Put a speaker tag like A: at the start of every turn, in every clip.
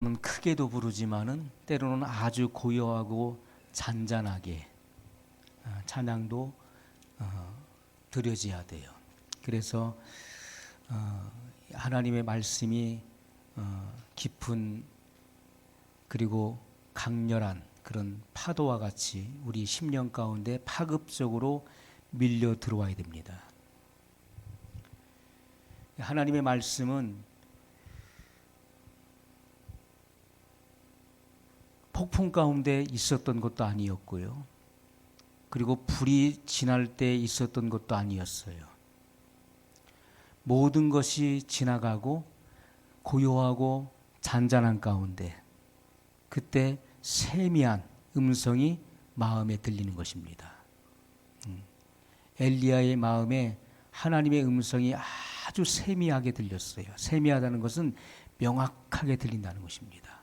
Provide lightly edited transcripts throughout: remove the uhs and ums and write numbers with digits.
A: 크게도 부르지만은 때로는 아주 고요하고 잔잔하게 찬양도 드려져야 돼요. 그래서 하나님의 말씀이 깊은 그리고 강렬한 그런 파도와 같이 우리 심령 가운데 파급적으로 밀려 들어와야 됩니다. 하나님의 말씀은 폭풍 가운데 있었던 것도 아니었고요. 그리고 불이 지날 때 있었던 것도 아니었어요. 모든 것이 지나가고 고요하고 잔잔한 가운데 그때 세미한 음성이 마음에 들리는 것입니다. 엘리야의 마음에 하나님의 음성이 아주 세미하게 들렸어요. 세미하다는 것은 명확하게 들린다는 것입니다.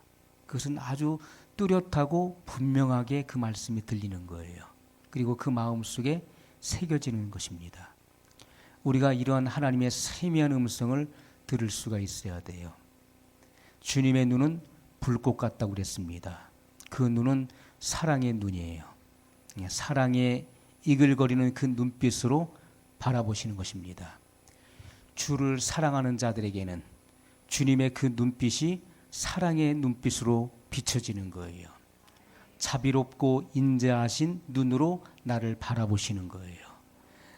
A: 그것은 아주 뚜렷하고 분명하게 그 말씀이 들리는 거예요. 그리고 그 마음속에 새겨지는 것입니다. 우리가 이러한 하나님의 세미한 음성을 들을 수가 있어야 돼요. 주님의 눈은 불꽃 같다고 그랬습니다. 그 눈은 사랑의 눈이에요. 사랑에 이글거리는 그 눈빛으로 바라보시는 것입니다. 주를 사랑하는 자들에게는 주님의 그 눈빛이 사랑의 눈빛으로 비춰지는 거예요. 자비롭고 인자하신 눈으로 나를 바라보시는 거예요.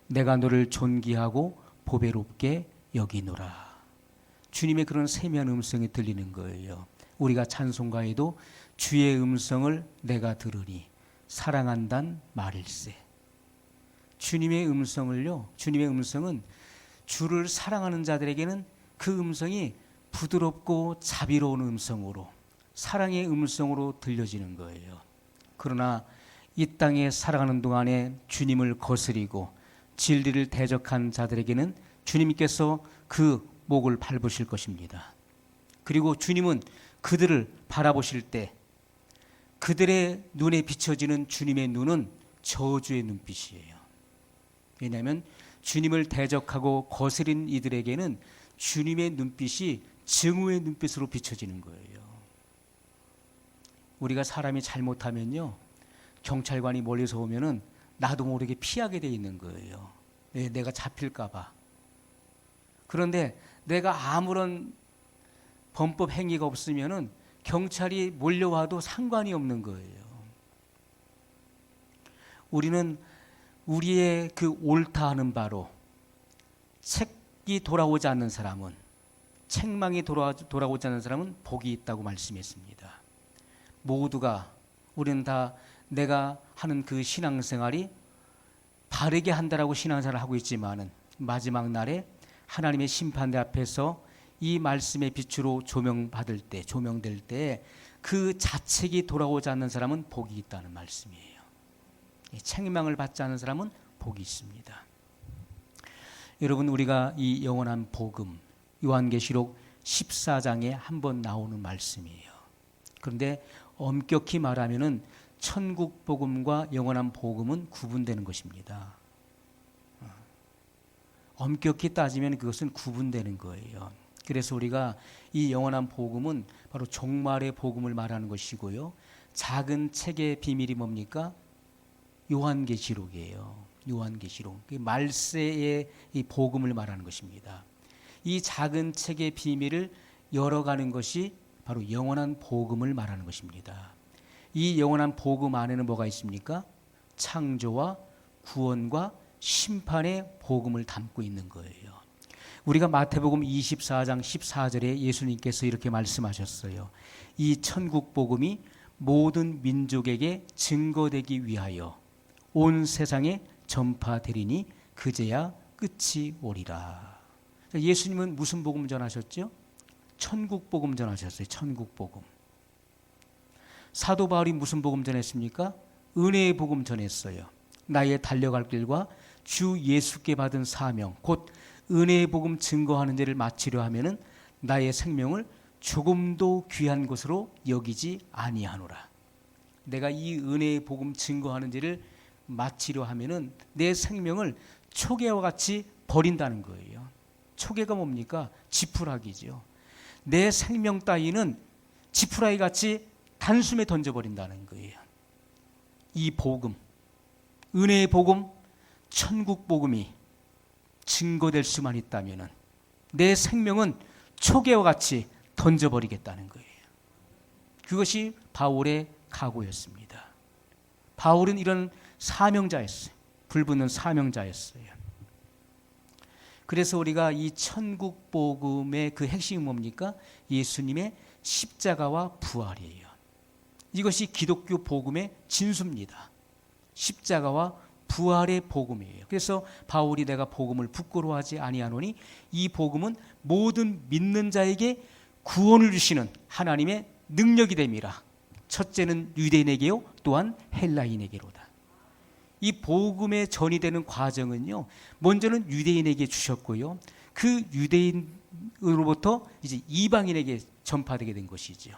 A: 내가 너를 존귀하고 보배롭게 여기노라. 주님의 그런 세미한 음성이 들리는 거예요. 우리가 찬송가에도 주의 음성을 내가 들으니 사랑한단 말일세. 주님의 음성을요, 주님의 음성은 주를 사랑하는 자들에게는 그 음성이 부드럽고 자비로운 음성으로 사랑의 음성으로 들려지는 거예요. 그러나 이 땅에 살아가는 동안에 주님을 거스리고 진리를 대적한 자들에게는 주님께서 그 목을 밟으실 것입니다. 그리고 주님은 그들을 바라보실 때 그들의 눈에 비춰지는 주님의 눈은 저주의 눈빛이에요. 왜냐하면 주님을 대적하고 거스린 이들에게는 주님의 눈빛이 증오의 눈빛으로 비춰지는 거예요. 우리가 사람이 잘못하면요, 경찰관이 멀리서 오면은 나도 모르게 피하게 돼 있는 거예요. 내가 잡힐까 봐. 그런데 내가 아무런 범법 행위가 없으면은 경찰이 몰려와도 상관이 없는 거예요. 우리는 우리의 그 옳다 하는 바로 책이 돌아오지 않는 사람은, 책망이 돌아오지 않는 사람은 복이 있다고 말씀했습니다. 모두가, 우리는 다 내가 하는 그 신앙생활이 바르게 한다라고 신앙생활을 하고 있지만은 마지막 날에 하나님의 심판대 앞에서 이 말씀의 빛으로 조명받을 때, 조명될 때 그 자책이 돌아오지 않는 사람은 복이 있다는 말씀이에요. 책망을 받지 않는 사람은 복이 있습니다. 여러분, 우리가 이 영원한 복음, 요한계시록 14장에 한번 나오는 말씀이에요. 그런데 엄격히 말하면은 천국 복음과 영원한 복음은 구분되는 것입니다. 엄격히 따지면 그것은 구분되는 거예요. 그래서 우리가 이 영원한 복음은 바로 종말의 복음을 말하는 것이고요. 작은 책의 비밀이 뭡니까? 요한계시록이에요. 요한계시록. 말세의 이 복음을 말하는 것입니다. 이 작은 책의 비밀을 열어가는 것이 바로 영원한 복음을 말하는 것입니다. 이 영원한 복음 안에는 뭐가 있습니까? 창조와 구원과 심판의 복음을 담고 있는 거예요. 우리가 마태복음 24장 14절에 예수님께서 이렇게 말씀하셨어요. 이 천국 복음이 모든 민족에게 증거되기 위하여 온 세상에 전파되리니 그제야 끝이 오리라. 예수님은 무슨 복음 전하셨죠? 천국 복음 전하셨어요. 천국 복음. 사도 바울이 무슨 복음 전했습니까? 은혜의 복음 전했어요. 나의 달려갈 길과 주 예수께 받은 사명, 곧 은혜의 복음 증거하는 일을 마치려 하면은 나의 생명을 조금도 귀한 것으로 여기지 아니하노라. 내가 이 은혜의 복음 증거하는 일을 마치려 하면은 내 생명을 초계와 같이 버린다는 거예요. 초계가 뭡니까? 지푸라기죠. 내 생명 따위는 지푸라기 같이 단숨에 던져버린다는 거예요. 이 복음, 은혜의 복음, 천국 복음이 증거될 수만 있다면 내 생명은 초계와 같이 던져버리겠다는 거예요. 그것이 바울의 각오였습니다. 바울은 이런 사명자였어요. 불붙는 사명자였어요. 그래서 우리가 이 천국 복음의 그 핵심이 뭡니까? 예수님의 십자가와 부활이에요. 이것이 기독교 복음의 진수입니다. 십자가와 부활의 복음이에요. 그래서 바울이 내가 복음을 부끄러워하지 아니하노니 이 복음은 모든 믿는 자에게 구원을 주시는 하나님의 능력이 됨이라. 첫째는 유대인에게요, 또한 헬라인에게로다. 이 복음의 전이 되는 과정은요, 먼저는 유대인에게 주셨고요, 그 유대인으로부터 이제 이방인에게 전파되게 된 것이죠.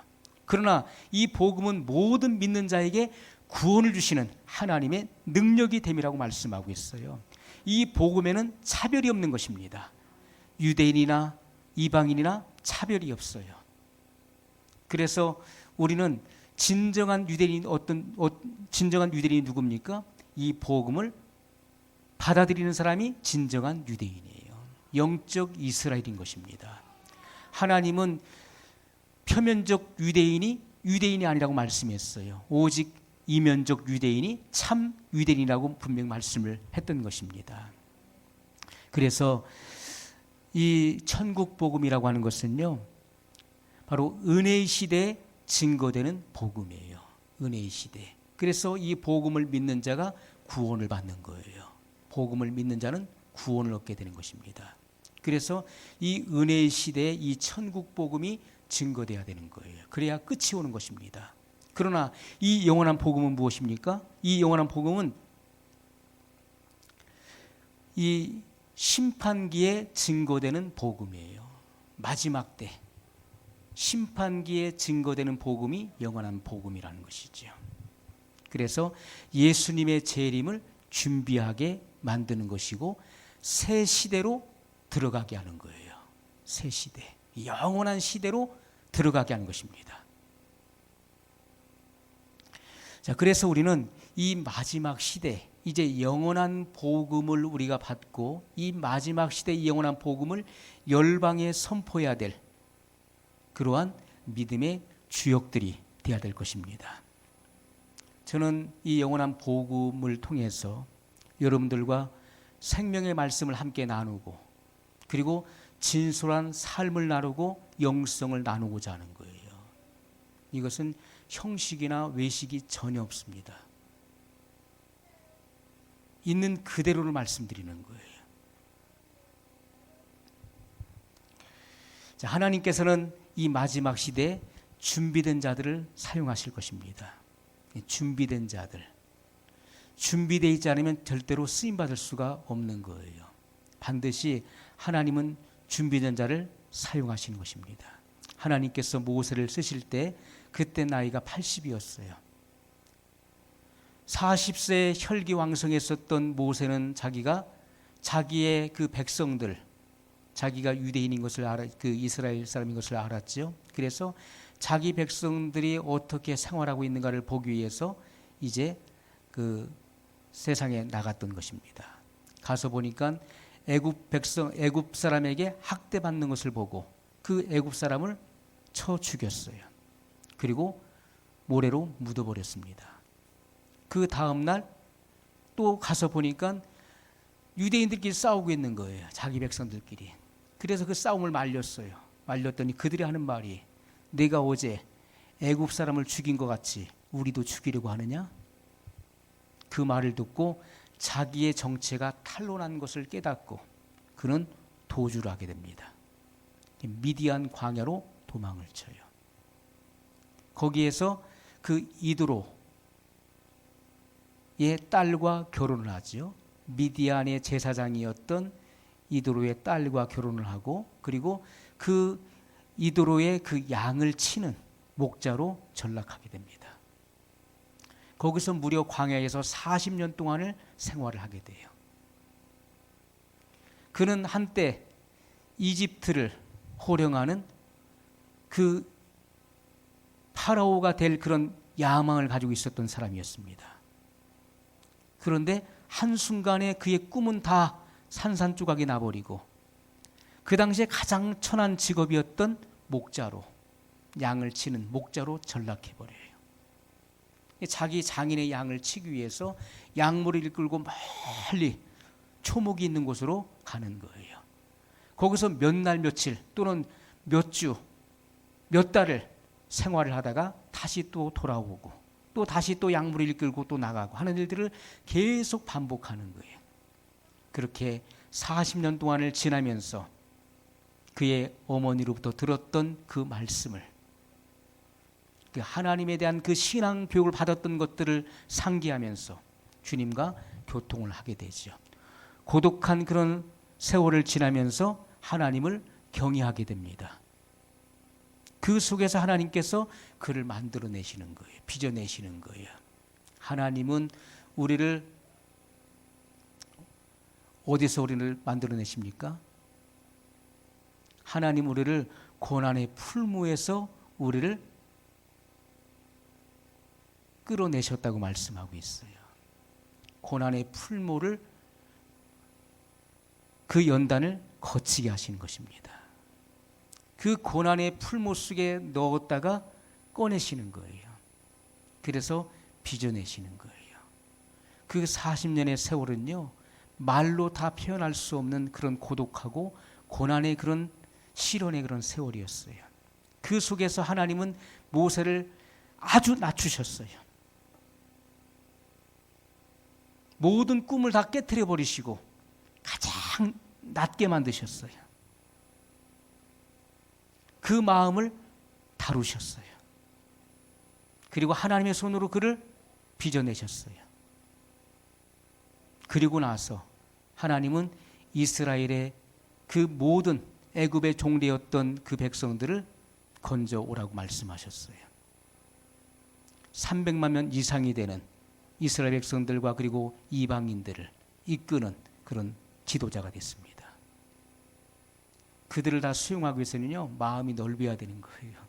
A: 그러나 이 복음은 모든 믿는 자에게 구원을 주시는 하나님의 능력이 됨이라고 말씀하고 있어요. 이 복음에는 차별이 없는 것입니다. 유대인이나 이방인이나 차별이 없어요. 그래서 우리는 진정한 유대인이 진정한 유대인이 누굽니까? 이 복음을 받아들이는 사람이 진정한 유대인이에요. 영적 이스라엘인 것입니다. 하나님은 표면적 유대인이 아니라고 말씀했어요. 오직 이면적 유대인이 참 유대인이라고 분명 말씀을 했던 것입니다. 그래서 이 천국 복음이라고 하는 것은요, 바로 은혜의 시대에 증거되는 복음이에요. 은혜의 시대. 그래서 이 복음을 믿는 자가 구원을 받는 거예요. 복음을 믿는 자는 구원을 얻게 되는 것입니다. 그래서 이 은혜의 시대에 이 천국 복음이 증거돼야 되는 거예요. 그래야 끝이 오는 것입니다. 그러나 이 영원한 복음은 무엇입니까? 이 영원한 복음은 이 심판기에 증거되는 복음이에요. 마지막 때 심판기에 증거되는 복음이 영원한 복음이라는 것이죠. 그래서 예수님의 재림을 준비하게 만드는 것이고 새 시대로 들어가게 하는 거예요. 새 시대, 영원한 시대로 들어가게 하는 것입니다. 자, 그래서 우리는 이 마지막 시대, 이제 영원한 복음을 우리가 받고 이 마지막 시대 이 영원한 복음을 열방에 선포해야 될 그러한 믿음의 주역들이 되어야 될 것입니다. 저는 이 영원한 복음을 통해서 여러분들과 생명의 말씀을 함께 나누고 그리고 진솔한 삶을 나누고 영성을 나누고자 하는 거예요. 이것은 형식이나 외식이 전혀 없습니다. 있는 그대로를 말씀드리는 거예요. 자, 하나님께서는 이 마지막 시대에 준비된 자들을 사용하실 것입니다. 준비된 자들. 준비되어 있지 않으면 절대로 쓰임받을 수가 없는 거예요. 반드시 하나님은 준비된 자를 사용하시는 것입니다. 하나님께서 모세를 쓰실 때 그때 나이가 80이었어요. 40세에 혈기왕성했었던 모세는 자기의 그 백성들, 자기가 유대인인 것을 그 이스라엘 사람인 것을 알았죠. 그래서 자기 백성들이 어떻게 생활하고 있는가를 보기 위해서 이제 그 세상에 나갔던 것입니다. 가서 보니까 애굽 사람에게 학대받는 것을 보고 그 애굽 사람을 쳐 죽였어요. 그리고 모래로 묻어버렸습니다. 그 다음날 또 가서 보니까 유대인들끼리 싸우고 있는 거예요. 자기 백성들끼리. 그래서 그 싸움을 말렸어요. 말렸더니 그들이 하는 말이 내가 어제 애굽 사람을 죽인 것 같이 우리도 죽이려고 하느냐? 그 말을 듣고 자기의 정체가 탄로난 것을 깨닫고 그는 도주를 하게 됩니다. 미디안 광야로 도망을 쳐요. 거기에서 그 이드로의 딸과 결혼을 하죠. 미디안의 제사장이었던 이드로의 딸과 결혼을 하고 그리고 그 이드로의 그 양을 치는 목자로 전락하게 됩니다. 거기서 무려 광야에서 40년 동안을 생활을 하게 돼요. 그는 한때 이집트를 호령하는 그 파라오가 될 그런 야망을 가지고 있었던 사람이었습니다. 그런데 한순간에 그의 꿈은 다 산산조각이 나버리고 그 당시에 가장 천한 직업이었던 목자로, 양을 치는 목자로 전락해버려요. 자기 장인의 양을 치기 위해서 양무리를 끌고 멀리 초목이 있는 곳으로 가는 거예요. 거기서 몇 날 며칠 또는 몇 주, 몇 달을 생활을 하다가 다시 또 돌아오고 또 다시 또 양무리를 끌고 또 나가고 하는 일들을 계속 반복하는 거예요. 그렇게 40년 동안을 지나면서 그의 어머니로부터 들었던 그 말씀을, 그 하나님에 대한 그 신앙 교육을 받았던 것들을 상기하면서 주님과 교통을 하게 되죠. 고독한 그런 세월을 지나면서 하나님을 경외하게 됩니다. 그 속에서 하나님께서 그를 만들어내시는 거예요. 빚어내시는 거예요. 하나님은 우리를 어디서 우리를 만들어내십니까? 하나님 우리를 고난의 풀무에서 우리를 끌어내셨다고 말씀하고 있어요. 고난의 풀무를, 그 연단을 거치게 하시는 것입니다. 그 고난의 풀무 속에 넣었다가 꺼내시는 거예요. 그래서 빚어내시는 거예요. 그 40년의 세월은요, 말로 다 표현할 수 없는 그런 고독하고 고난의 그런 시련의 그런 세월이었어요. 그 속에서 하나님은 모세를 아주 낮추셨어요. 모든 꿈을 다 깨트려 버리시고 가장 낮게 만드셨어요. 그 마음을 다루셨어요. 그리고 하나님의 손으로 그를 빚어내셨어요. 그리고 나서 하나님은 이스라엘의 그 모든 애굽의 종되었던 그 백성들을 건져오라고 말씀하셨어요. 300만 명 이상이 되는 이스라엘 백성들과 그리고 이방인들을 이끄는 그런 지도자가 됐습니다. 그들을 다 수용하기 위해서는요, 마음이 넓어야 되는 거예요.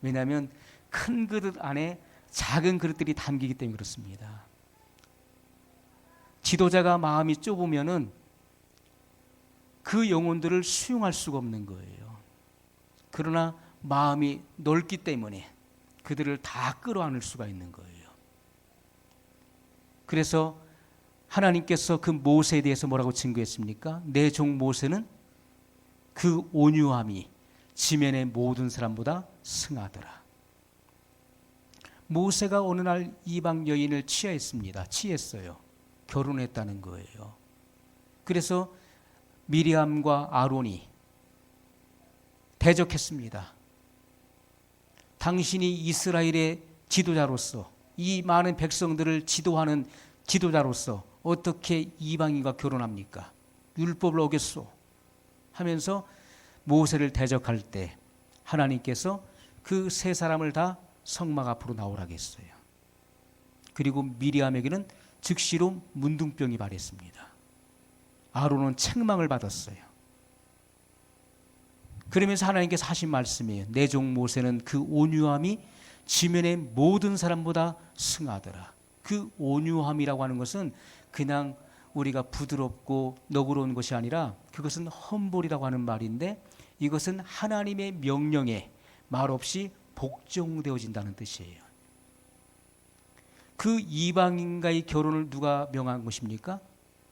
A: 왜냐하면 큰 그릇 안에 작은 그릇들이 담기기 때문에 그렇습니다. 지도자가 마음이 좁으면은 그 영혼들을 수용할 수가 없는 거예요. 그러나 마음이 넓기 때문에 그들을 다 끌어안을 수가 있는 거예요. 그래서 하나님께서 그 모세에 대해서 뭐라고 증거했습니까? 내 종 모세는 그 온유함이 지면의 모든 사람보다 승하더라. 모세가 어느 날 이방 여인을 취했어요. 결혼했다는 거예요. 그래서 미리암과 아론이 대적했습니다. 당신이 이스라엘의 지도자로서, 이 많은 백성들을 지도하는 지도자로서 어떻게 이방인과 결혼합니까? 율법을 어겼소 하면서 모세를 대적할 때 하나님께서 그 세 사람을 다 성막 앞으로 나오라고 했어요. 그리고 미리암에게는 즉시로 문둥병이 발했습니다. 아론은 책망을 받았어요. 그러면서 하나님께서 하신 말씀이에요. 내 종 모세는 그 온유함이 지면의 모든 사람보다 승하더라. 그 온유함이라고 하는 것은 그냥 우리가 부드럽고 너그러운 것이 아니라 그것은 험볼이라고 하는 말인데, 이것은 하나님의 명령에 말없이 복종되어진다는 뜻이에요. 그 이방인과의 결혼을 누가 명한 것입니까?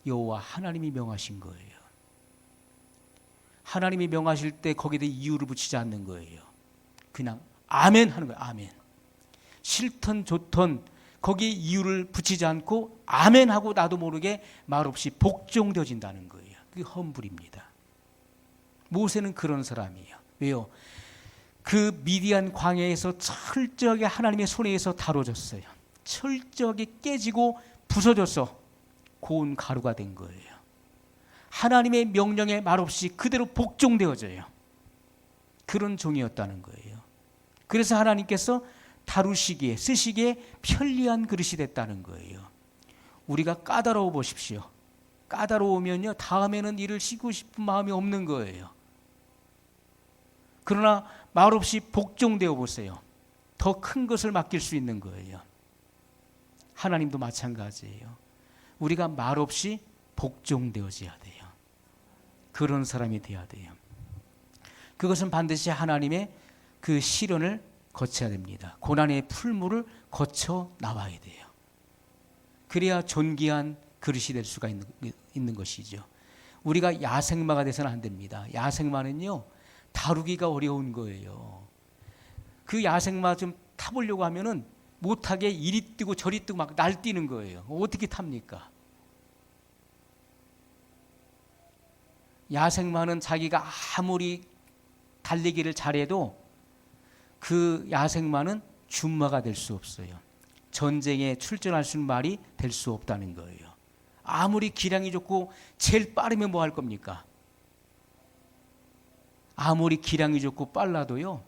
A: 여호와 하나님이 명하신 거예요. 하나님이 명하실 때 거기에 이유를 붙이지 않는 거예요. 그냥 아멘 하는 거예요. 아멘. 싫던 좋던 거기에 이유를 붙이지 않고 아멘 하고 나도 모르게 말없이 복종되어진다는 거예요. 그게 험불입니다. 모세는 그런 사람이에요. 왜요? 그 미디안 광야에서 철저하게 하나님의 손에 의해서 다뤄졌어요. 철저하게 깨지고 부서져서 고운 가루가 된 거예요. 하나님의 명령에 말없이 그대로 복종되어져요. 그런 종이었다는 거예요. 그래서 하나님께서 다루시기에, 쓰시기에 편리한 그릇이 됐다는 거예요. 우리가 까다로워 보십시오. 까다로우면요, 다음에는 일을 쉬고 싶은 마음이 없는 거예요. 그러나 말없이 복종되어 보세요. 더 큰 것을 맡길 수 있는 거예요. 하나님도 마찬가지예요. 우리가 말없이 복종되어져야 돼요. 그런 사람이 돼야 돼요. 그것은 반드시 하나님의 그 시련을 거쳐야 됩니다. 고난의 풀무를 거쳐 나와야 돼요. 그래야 존귀한 그릇이 될 수가 있는 것이죠. 우리가 야생마가 돼서는 안 됩니다. 야생마는요, 다루기가 어려운 거예요. 그 야생마 좀 타보려고 하면은 못하게 이리 뛰고 저리 뛰고 막 날뛰는 거예요. 어떻게 탑니까? 야생마는 자기가 아무리 달리기를 잘해도 그 야생마는 준마가 될 수 없어요. 전쟁에 출전할 수 있는 말이 될 수 없다는 거예요. 아무리 기량이 좋고 제일 빠르면 뭐 할 겁니까? 아무리 기량이 좋고 빨라도요,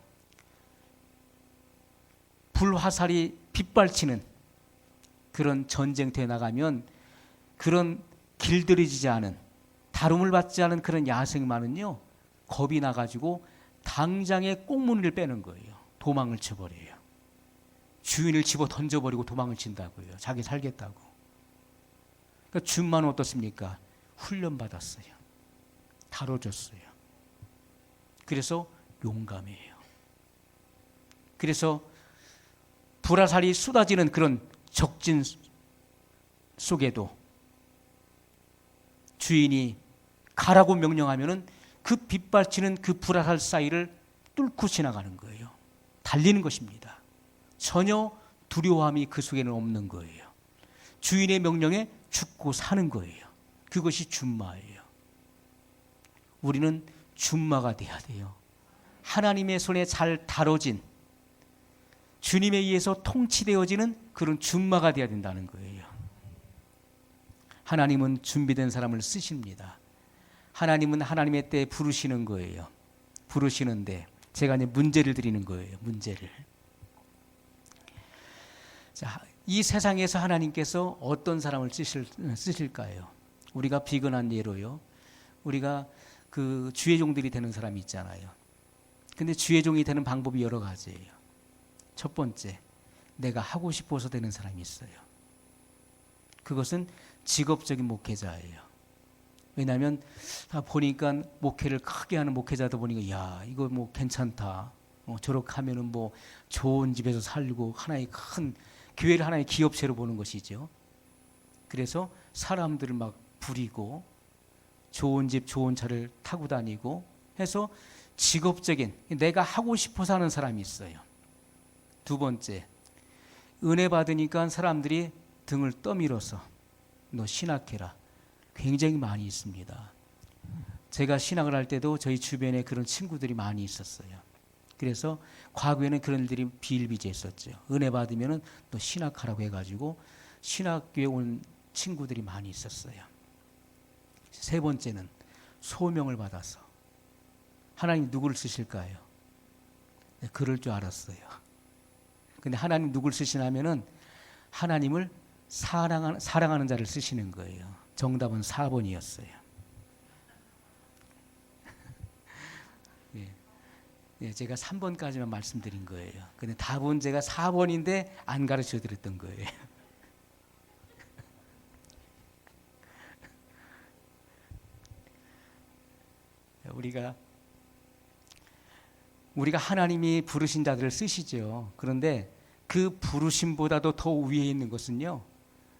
A: 불화살이 빗발치는 그런 전쟁터에 나가면 그런 길들여지지 않은, 다름을 받지 않은 그런 야생마는요, 겁이 나가지고 당장에 꽁무니를 빼는 거예요. 도망을 쳐버려요. 주인을 집어 던져버리고 도망을 친다고요. 자기 살겠다고. 그러니까 준마는 어떻습니까? 훈련받았어요. 다뤄졌어요. 그래서 용감해요. 그래서 불화살이 쏟아지는 그런 적진 속에도 주인이 가라고 명령하면은 그 빗발치는 그 불화살 사이를 뚫고 지나가는 거예요. 달리는 것입니다. 전혀 두려움이 그 속에는 없는 거예요. 주인의 명령에 죽고 사는 거예요. 그것이 준마예요. 우리는 준마가 돼야 돼요. 하나님의 손에 잘 다뤄진, 주님에 의해서 통치되어지는 그런 준마가 돼야 된다는 거예요. 하나님은 준비된 사람을 쓰십니다. 하나님은 하나님의 때에 부르시는 거예요. 부르시는데 제가 이제 문제를 드리는 거예요. 문제를. 자, 이 세상에서 하나님께서 어떤 사람을 쓰실까요? 우리가 비근한 예로요. 우리가 그 주의 종들이 되는 사람이 있잖아요. 근데 주의 종이 되는 방법이 여러 가지예요. 첫 번째, 내가 하고 싶어서 되는 사람이 있어요. 그것은 직업적인 목회자예요. 왜냐하면 보니까 목회를 크게 하는 목회자도 보니까 야, 이거 뭐 괜찮다. 저렇게 하면은 뭐 좋은 집에서 살고 하나의 큰 교회를 하나의 기업체로 보는 것이죠. 그래서 사람들을 막 부리고 좋은 집 좋은 차를 타고 다니고 해서 직업적인, 내가 하고 싶어서 하는 사람이 있어요. 두 번째, 은혜 받으니까 사람들이 등을 떠밀어서 너 신학해라. 굉장히 많이 있습니다. 제가 신학을 할 때도 저희 주변에 그런 친구들이 많이 있었어요. 그래서 과거에는 그런 일들이 비일비재했었죠. 은혜 받으면은 너 신학하라고 해가지고 신학교에 온 친구들이 많이 있었어요. 세 번째는 소명을 받아서 하나님 누구를 쓰실까요? 네, 그럴 줄 알았어요. 근데 하나님 누구를 쓰시냐면은 하나님을 사랑하는 자를 쓰시는 거예요. 정답은 4번이었어요. 예, 제가 3번까지만 말씀드린 거예요. 근데 답은 제가 4번인데 안 가르쳐 드렸던 거예요. 우리가 하나님이 부르신 자들을 쓰시죠. 그런데 그 부르심보다도 더 위에 있는 것은요,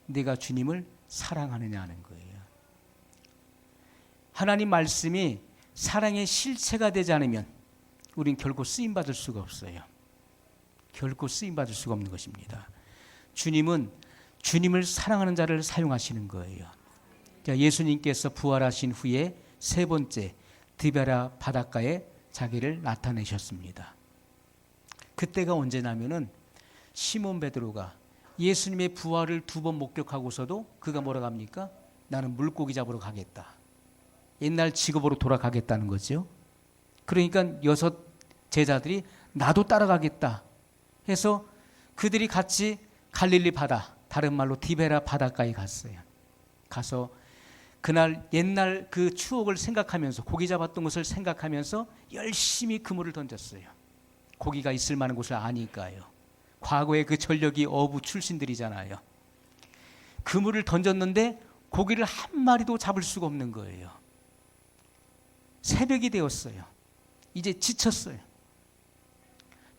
A: 내가 주님을 사랑하느냐는 거예요. 하나님 말씀이 사랑의 실체가 되지 않으면 우린 결코 쓰임받을 수가 없어요. 결코 쓰임받을 수가 없는 것입니다. 주님은 주님을 사랑하는 자를 사용하시는 거예요. 예수님께서 부활하신 후에 세 번째 디베라 바닷가에 자기를 나타내셨습니다. 그때가 언제냐면은 시몬 베드로가 예수님의 부활을 2번 목격하고서도 그가 뭐라고 합니까? 나는 물고기 잡으러 가겠다. 옛날 직업으로 돌아가겠다는 거죠. 그러니까 6 제자들이 나도 따라가겠다 해서 그들이 같이 갈릴리 바다, 다른 말로 디베라 바닷가에 갔어요. 가서 그날 옛날 그 추억을 생각하면서 고기 잡았던 것을 생각하면서 열심히 그물을 던졌어요. 고기가 있을 만한 곳을 아니까요. 과거에 그 전력이 어부 출신들이잖아요. 그물을 던졌는데 고기를 한 마리도 잡을 수가 없는 거예요. 새벽이 되었어요. 이제 지쳤어요.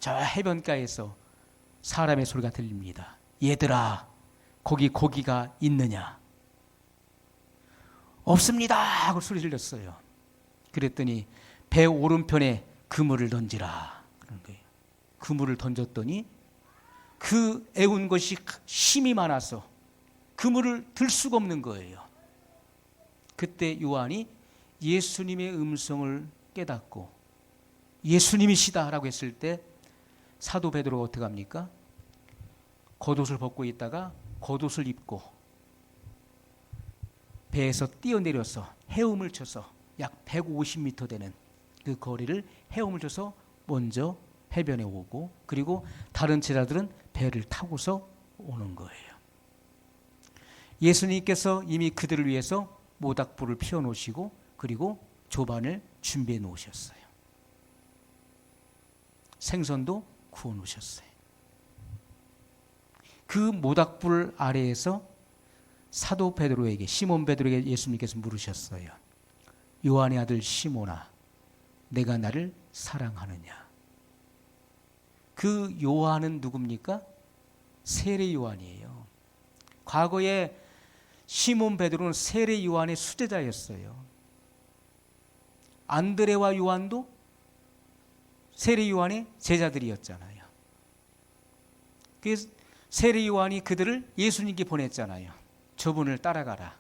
A: 저 해변가에서 사람의 소리가 들립니다. 얘들아, 거기 고기가 있느냐? 없습니다 하고 소리 질렀어요. 그랬더니 배 오른편에 그물을 던지라 그런 거예요. 그물을 던졌더니 그 애운 것이 힘이 많아서 그물을 들 수가 없는 거예요. 그때 요한이 예수님의 음성을 깨닫고 예수님이시다라고 했을 때 사도 베드로가 어떻게 합니까? 겉옷을 벗고 있다가 겉옷을 입고 배에서 뛰어내려서 헤엄을 쳐서 약 150m 되는 그 거리를 헤엄을 쳐서 먼저 해변에 오고, 그리고 다른 제자들은 배를 타고서 오는 거예요. 예수님께서 이미 그들을 위해서 모닥불을 피워놓으시고 그리고 조반을 준비해 놓으셨어요. 생선도 구워 놓으셨어요. 그 모닥불 아래에서 사도 베드로에게, 시몬 베드로에게 예수님께서 물으셨어요. 요한의 아들 시몬아, 내가 나를 사랑하느냐? 그 요한은 누굽니까? 세례 요한이에요. 과거에 시몬 베드로는 세례 요한의 수제자였어요. 안드레와 요한도 세례 요한의 제자들이었잖아요. 그래서 세례 요한이 그들을 예수님께 보냈잖아요. 저분을 따라가라.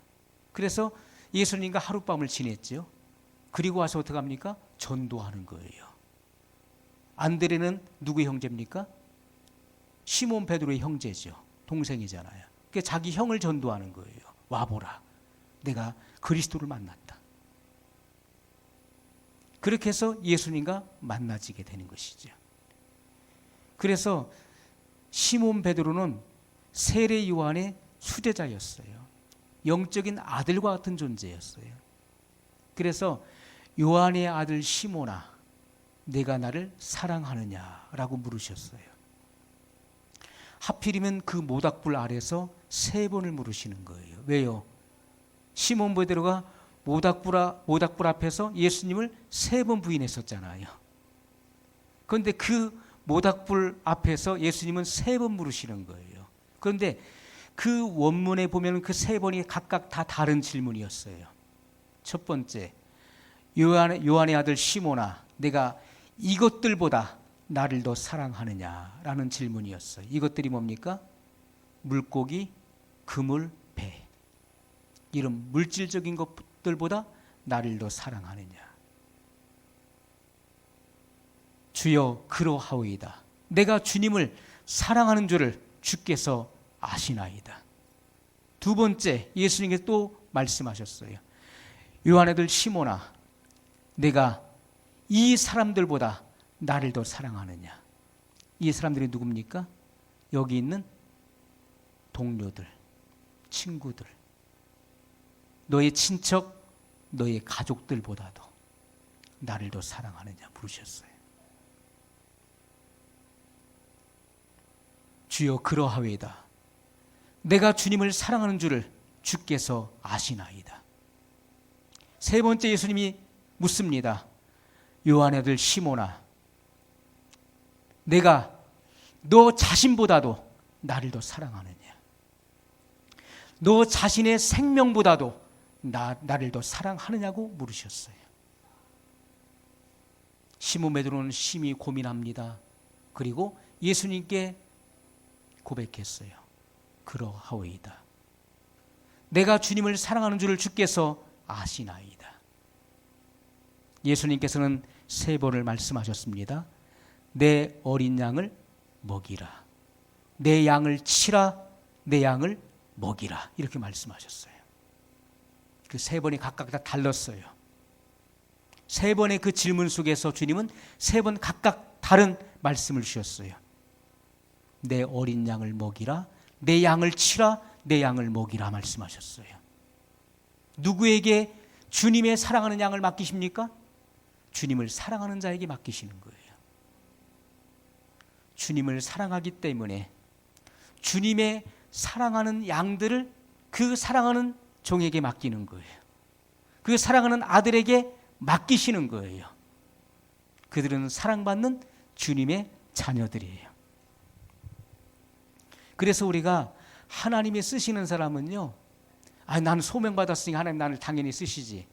A: 그래서 예수님과 하룻밤을 지냈죠. 그리고 와서 어떻게 합니까? 전도하는 거예요. 안드레는 누구의 형제입니까? 시몬 베드로의 형제죠. 동생이잖아요. 그러니까 자기 형을 전도하는 거예요. 와보라. 내가 그리스도를 만났다. 그렇게 해서 예수님과 만나지게 되는 것이죠. 그래서 시몬 베드로는 세례 요한의 수제자였어요. 영적인 아들과 같은 존재였어요. 그래서 요한의 아들 시몬아, 내가 나를 사랑하느냐라고 물으셨어요. 하필이면 그 모닥불 아래서 3번을 물으시는 거예요. 왜요? 시몬 베드로가 모닥불 앞에서 예수님을 3번 부인했었잖아요. 그런데 그 모닥불 앞에서 예수님은 3번 물으시는 거예요. 그런데 그 원문에 보면 그 3번이 각각 다 다른 질문이었어요. 첫 번째, 요한의 아들 시몬아, 내가 이것들보다 나를 더 사랑하느냐라는 질문이었어요. 이것들이 뭡니까? 물고기, 그물, 배. 이런 물질적인 것들보다 나를 더 사랑하느냐. 주여 그러하오이다. 내가 주님을 사랑하는 줄을 주께서 아시나이다. 두 번째, 예수님께서 또 말씀하셨어요. 요한의 아들 시몬아, 내가 이 사람들보다 나를 더 사랑하느냐. 이 사람들이 누굽니까? 여기 있는 동료들, 친구들, 너의 친척, 너의 가족들보다도 나를 더 사랑하느냐 물으셨어요. 주여 그러하오이다. 내가 주님을 사랑하는 줄을 주께서 아시나이다. 세 번째, 예수님이 묻습니다. 요한의 아들 시몬아, 내가 너 자신보다도 나를 더 사랑하느냐? 너 자신의 생명보다도 나를 더 사랑하느냐고 물으셨어요. 시몬 베드로는 심히 고민합니다. 그리고 예수님께 고백했어요. 그러하오이다. 내가 주님을 사랑하는 줄을 주께서 아시나이다. 예수님께서는 3번을 말씀하셨습니다. 내 어린 양을 먹이라. 내 양을 치라. 내 양을 먹이라. 이렇게 말씀하셨어요. 그 3번이 각각 다 달랐어요. 3번의 그 질문 속에서 주님은 3번 각각 다른 말씀을 주셨어요. 내 어린 양을 먹이라. 내 양을 치라. 내 양을 먹이라 말씀하셨어요. 누구에게 주님의 사랑하는 양을 맡기십니까? 주님을 사랑하는 자에게 맡기시는 거예요. 주님을 사랑하기 때문에 주님의 사랑하는 양들을 그 사랑하는 종에게 맡기는 거예요. 그 사랑하는 아들에게 맡기시는 거예요. 그들은 사랑받는 주님의 자녀들이에요. 그래서 우리가 하나님이 쓰시는 사람은요, 나는 소명받았으니 하나님 나를 당연히 쓰시지.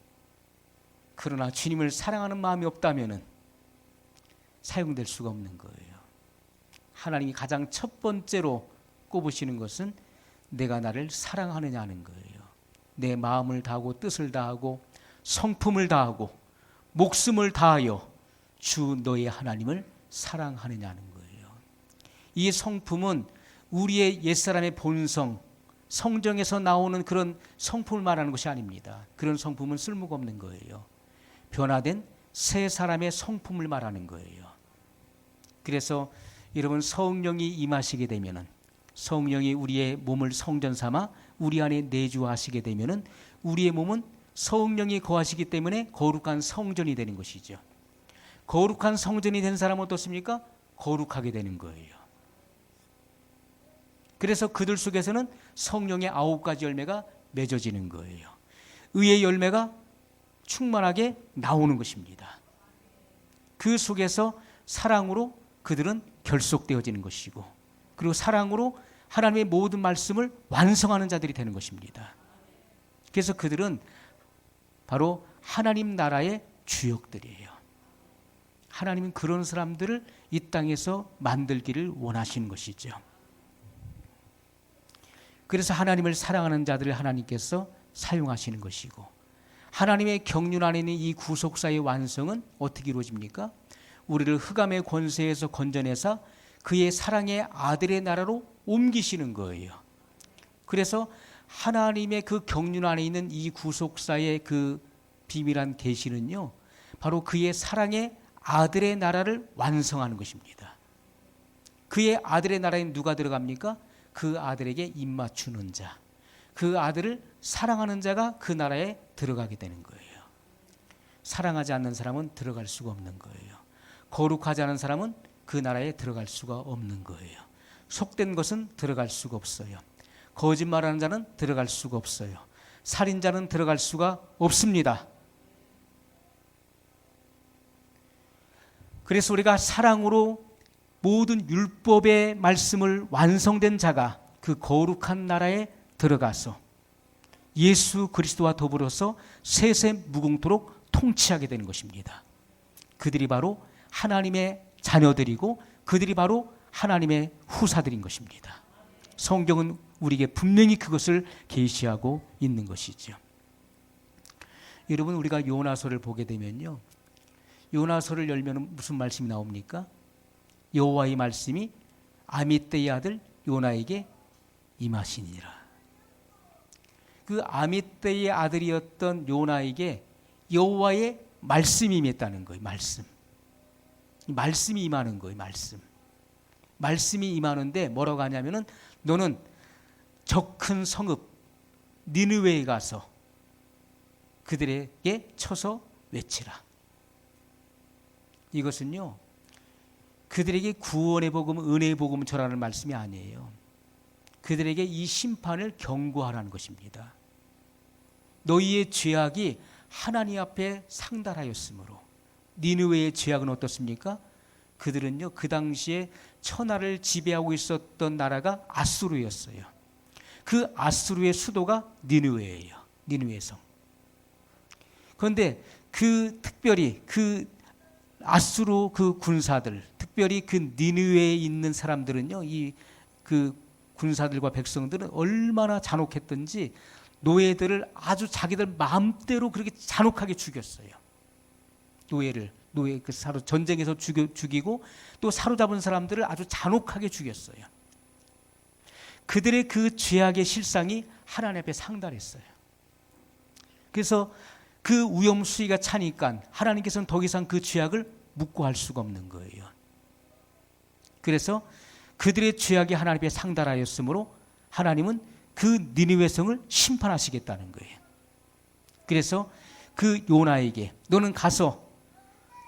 A: 그러나 주님을 사랑하는 마음이 없다면 사용될 수가 없는 거예요. 하나님이 가장 첫 번째로 꼽으시는 것은 내가 나를 사랑하느냐 하는 거예요. 내 마음을 다하고 뜻을 다하고 성품을 다하고 목숨을 다하여 주 너의 하나님을 사랑하느냐는 거예요. 이 성품은 우리의 옛사람의 본성, 성경에서 나오는 그런 성품을 말하는 것이 아닙니다. 그런 성품은 쓸모가 없는 거예요. 변화된 새 사람의 성품을 말하는 거예요. 그래서 여러분 성령이 임하시게 되면은, 성령이 우리의 몸을 성전 삼아 우리 안에 내주하시게 되면은 우리의 몸은 성령이 거하시기 때문에 거룩한 성전이 되는 것이죠. 거룩한 성전이 된 사람은 어떻습니까? 거룩하게 되는 거예요. 그래서 그들 속에서는 성령의 9가지 열매가 맺어지는 거예요. 의의 열매가 충만하게 나오는 것입니다. 그 속에서 사랑으로 그들은 결속되어지는 것이고, 그리고 사랑으로 하나님의 모든 말씀을 완성하는 자들이 되는 것입니다. 그래서 그들은 바로 하나님 나라의 주역들이에요. 하나님은 그런 사람들을 이 땅에서 만들기를 원하시는 것이죠. 그래서 하나님을 사랑하는 자들을 하나님께서 사용하시는 것이고, 하나님의 경륜 안에 있는 이 구속사의 완성은 어떻게 이루어집니까? 우리를 흑암의 권세에서 건져내사 그의 사랑의 아들의 나라로 옮기시는 거예요. 그래서 하나님의 그 경륜 안에 있는 이 구속사의 그 비밀한 계시는요, 바로 그의 사랑의 아들의 나라를 완성하는 것입니다. 그의 아들의 나라에 누가 들어갑니까? 그 아들에게 입맞추는 자, 그 아들을 사랑하는 자가 그 나라에 들어가게 되는 거예요. 사랑하지 않는 사람은 들어갈 수가 없는 거예요. 거룩하지 않은 사람은 그 나라에 들어갈 수가 없는 거예요. 속된 것은 들어갈 수가 없어요. 거짓말하는 자는 들어갈 수가 없어요. 살인자는 들어갈 수가 없습니다. 그래서 우리가 사랑으로 모든 율법의 말씀을 완성된 자가 그 거룩한 나라에 들어가서 예수 그리스도와 더불어서 세세 무궁토록 통치하게 되는 것입니다. 그들이 바로 하나님의 자녀들이고 그들이 바로 하나님의 후사들인 것입니다. 성경은 우리에게 분명히 그것을 계시하고 있는 것이죠. 여러분, 우리가 요나서를 보게 되면요, 요나서를 열면 무슨 말씀이 나옵니까? 여호와의 말씀이 아미떼의 아들 요나에게 임하시니라. 그 아미떼의 아들이었던 요나에게 여호와의 말씀이 임했다는 거예요. 말씀이 임하는 거예요. 말씀이 임하는데 뭐라고 하냐면은, 너는 저 큰 성읍 니느웨에 가서 그들에게 쳐서 외치라. 이것은요, 그들에게 구원의 복음, 은혜의 복음을 전하는 말씀이 아니에요. 그들에게 이 심판을 경고하라는 것입니다. 너희의 죄악이 하나님 앞에 상달하였으므로. 니느웨의 죄악은 어떻습니까? 그들은요, 그 당시에 천하를 지배하고 있었던 나라가 아수르였어요. 그 아수르의 수도가 니느웨예요. 니느웨 성. 그런데 특별히 그 아수르 그 군사들, 특별히 그 니느웨에 있는 사람들은요, 그 군사들과 백성들은 얼마나 잔혹했던지 노예들을 아주 자기들 마음대로 그렇게 잔혹하게 죽였어요. 노예 그 전쟁에서 죽이고 또 사로잡은 사람들을 아주 잔혹하게 죽였어요. 그들의 그 죄악의 실상이 하나님 앞에 상달했어요. 그래서 그 위험수위가 차니까 하나님께서는 더 이상 그 죄악을 묵고할 수가 없는 거예요. 그래서 그들의 죄악이 하나님 앞에 상달하였으므로 하나님은 그 니느웨 성을 심판하시겠다는 거예요. 그래서 그 요나에게 너는 가서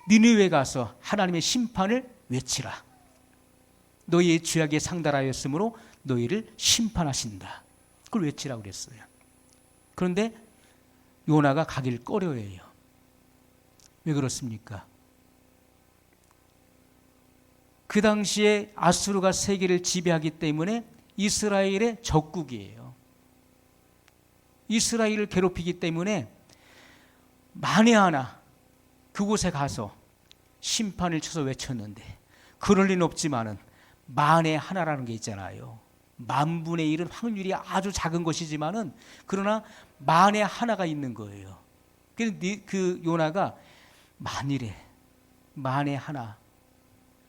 A: 니느웨에 가서 하나님의 심판을 외치라. 너희의 죄악에 상달하였으므로 너희를 심판하신다. 그걸 외치라고 그랬어요. 그런데 요나가 가길 꺼려해요. 왜 그렇습니까? 그 당시에 아수르가 세계를 지배하기 때문에 이스라엘의 적국이에요. 이스라엘을 괴롭히기 때문에 만에 하나 그곳에 가서 심판을 쳐서 외쳤는데, 그럴 리는 없지만은 만에 하나라는 게 있잖아요. 만분의 1은 확률이 아주 작은 것이지만은 그러나 만에 하나가 있는 거예요. 그 요나가 만에 하나,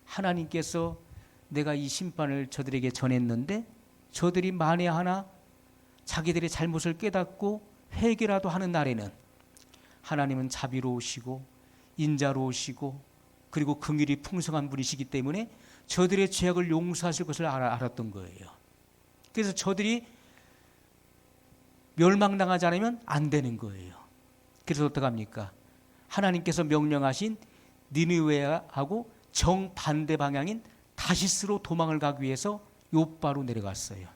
A: 하나님께서 내가 이 심판을 저들에게 전했는데 저들이 만에 하나 자기들의 잘못을 깨닫고 회개라도 하는 날에는 하나님은 자비로우시고 인자로우시고 그리고 긍휼이 풍성한 분이시기 때문에 저들의 죄악을 용서하실 것을 알았던 거예요. 그래서 저들이 멸망당하지 않으면 안 되는 거예요. 그래서 어떡합니까? 하나님께서 명령하신 니느웨하고 정반대 방향인 다시스로 도망을 가기 위해서 요바로 내려갔어요.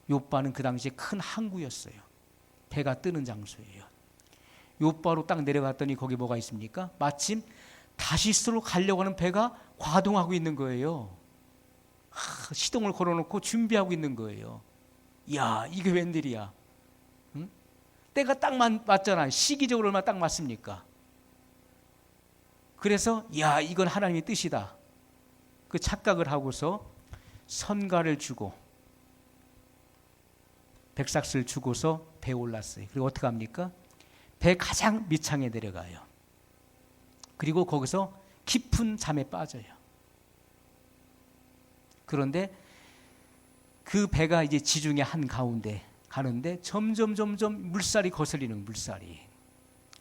A: 요바는 그 당시에 큰 항구였어요. 배가 뜨는 장소예요. 요바로 딱 내려갔더니 거기 뭐가 있습니까? 마침 다시스로 가려고 하는 배가 과동하고 있는 거예요. 시동을 걸어놓고 준비하고 있는 거예요. 이야, 이게 웬일이야? 응? 때가 딱 맞잖아. 시기적으로 얼마나 딱 맞습니까? 그래서 야, 이건 하나님의 뜻이다. 그 착각을 하고서 선가를 주고 백삭스를 주고서 배에 올랐어요. 그리고 어떻게 합니까? 배 가장 밑창에 내려가요. 그리고 거기서 깊은 잠에 빠져요. 그런데 그 배가 이제 지중해 한가운데 가는데 점점 물살이 거슬리는 물살이.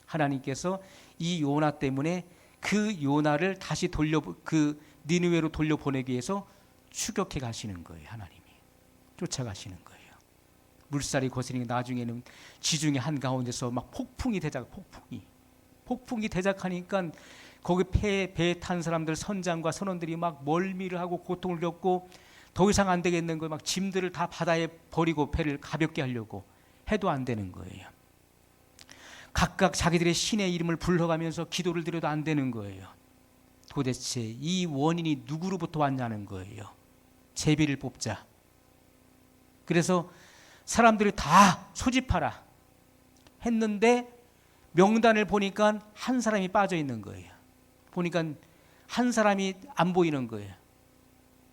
A: 하나님께서 이 요나 때문에 그 요나를 다시 그 니느웨로 돌려보내기 위해서 추격해 가시는 거예요. 하나님이 쫓아가시는 거예요. 물살이 거스리니 나중에는 지중해 한가운데서 막 폭풍이 대작하니까 거기 배에 탄 사람들, 선장과 선원들이 막 멀미를 하고 고통을 겪고 더 이상 안 되겠는 거예요. 막 짐들을 다 바다에 버리고 배를 가볍게 하려고 해도 안 되는 거예요. 각각 자기들의 신의 이름을 불러가면서 기도를 드려도 안 되는 거예요. 도대체 이 원인이 누구로부터 왔냐는 거예요. 제비를 뽑자. 그래서 사람들이 다 소집하라 했는데 명단을 보니까 한 사람이 빠져 있는 거예요. 보니까 한 사람이 안 보이는 거예요.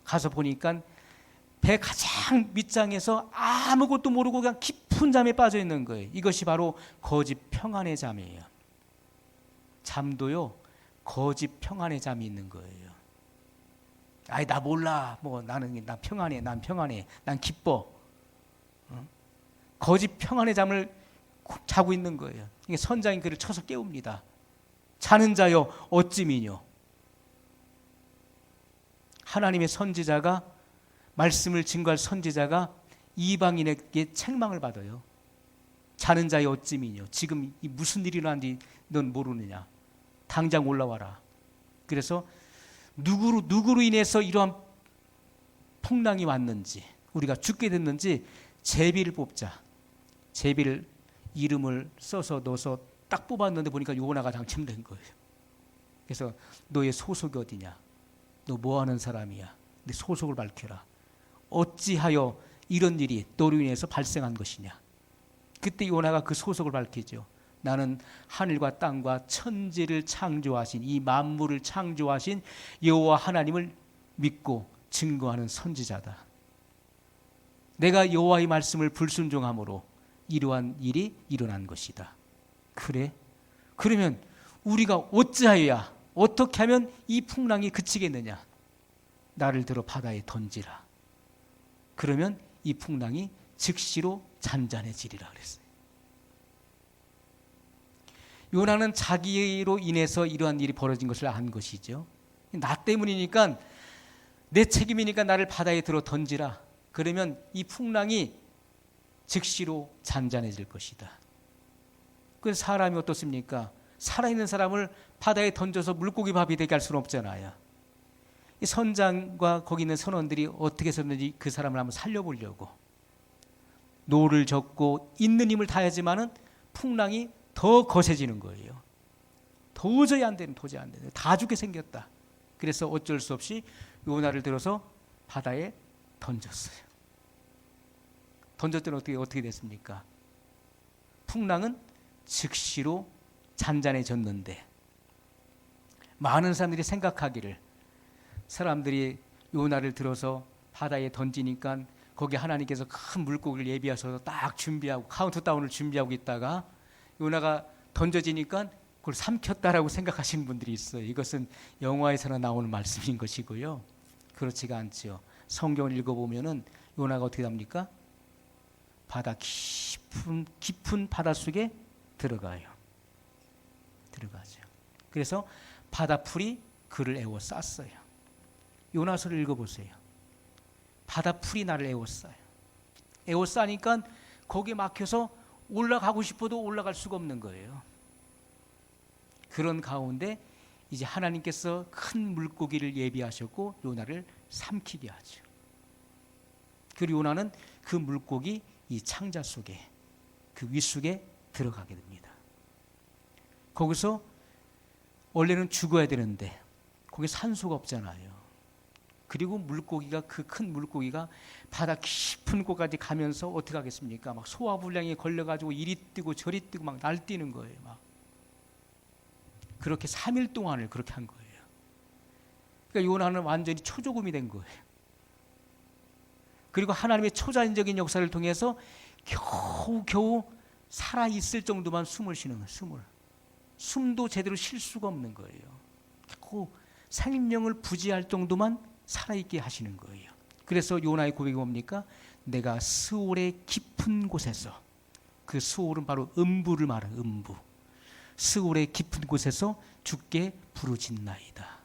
A: 가서 보니까 배 가장 밑장에서 아무것도 모르고 그냥 깊은 잠에 빠져 있는 거예요. 이것이 바로 거짓 평안의 잠이에요. 잠도요, 거짓 평안의 잠이 있는 거예요. 아이, 나 몰라. 나 평안해. 난 기뻐. 거짓 평안의 잠을 자고 있는 거예요. 선장이 그를 쳐서 깨웁니다. 자는 자여 어찌 미뇨. 하나님의 선지자가, 말씀을 증거할 선지자가 이방인에게 책망을 받아요. 자는 자여 어찌 미뇨. 지금 이 무슨 일이 일어났는지 넌 모르느냐. 당장 올라와라. 그래서 누구로 인해서 이러한 풍랑이 왔는지, 우리가 죽게 됐는지 제비를 뽑자. 제비를 이름을 써서 넣어서 딱 뽑았는데 보니까 요나가 당첨된 거예요. 그래서 너의 소속이 어디냐? 너 뭐하는 사람이야? 네 소속을 밝혀라. 어찌하여 이런 일이 너로 인해서 발생한 것이냐? 그때 요나가 그 소속을 밝히죠. 나는 하늘과 땅과 천지를 창조하신, 이 만물을 창조하신 여호와 하나님을 믿고 증거하는 선지자다. 내가 여호와의 말씀을 불순종함으로 이러한 일이 일어난 것이다. 그래? 그러면 우리가 어찌하여야, 어떻게 하면 이 풍랑이 그치겠느냐? 나를 들어 바다에 던지라. 그러면 이 풍랑이 즉시로 잔잔해지리라 그랬어요. 요나는 자기로 인해서 이러한 일이 벌어진 것을 안 것이죠. 나 때문이니까, 내 책임이니까 나를 바다에 들어 던지라. 그러면 이 풍랑이 즉시로 잔잔해질 것이다. 그 사람이 어떻습니까? 살아있는 사람을 바다에 던져서 물고기 밥이 되게 할 수는 없잖아요. 이 선장과 거기 있는 선원들이 어떻게 해서든지 그 사람을 한번 살려보려고 노를 젓고 있는 힘을 다하지만은 풍랑이 더 거세지는 거예요. 도저히 안 되는, 도저히 안 되는, 다 죽게 생겼다. 그래서 어쩔 수 없이 요나를 들어서 바다에 던졌어요. 던졌더니 어떻게 됐습니까? 풍랑은 즉시로 잔잔해졌는데 많은 사람들이 생각하기를 사람들이 요나를 들어서 바다에 던지니까 거기 하나님께서 큰 물고기를 예비하셔서 딱 준비하고 카운트다운을 준비하고 있다가 요나가 던져지니까 그걸 삼켰다라고 생각하시는 분들이 있어요. 이것은 영화에서나 나오는 말씀인 것이고요. 그렇지가 않지요. 성경을 읽어보면은 요나가 어떻게 합니까? 바다 깊은 바다 속에 들어가요. 들어가죠. 그래서 바다풀이 그를 에워쌌어요. 요나서를 읽어보세요. 바다풀이 나를 에워싸요. 에워싸니까 거기에 막혀서 올라가고 싶어도 올라갈 수가 없는 거예요. 그런 가운데 이제 하나님께서 큰 물고기를 예비하셨고 요나를 삼키게 하죠. 그리고 요나는 그 물고기 이 창자 속에 그 윗속에 들어가게 됩니다. 거기서 원래는 죽어야 되는데 거기 산소가 없잖아요. 그리고 물고기가 그 큰 물고기가 바다 깊은 곳까지 가면서 어떻게 하겠습니까? 막 소화불량에 걸려가지고 이리 뛰고 저리 뛰고 막 날뛰는 거예요. 막 그렇게 3일 동안을 그렇게 한 거예요. 그러니까 요나는 완전히 초조금이 된 거예요. 그리고 하나님의 초자연적인 역사를 통해서 겨우 살아있을 정도만 숨을 쉬는 거예요. 숨도 제대로 쉴 수가 없는 거예요. 겨우 생명을 부지할 정도만 살아있게 하시는 거예요. 그래서 요나의 고백이 뭡니까? 내가 스올의 깊은 곳에서, 그 스올은 바로 음부를 말하는 음부, 스올의 깊은 곳에서 주께 부르짖나이다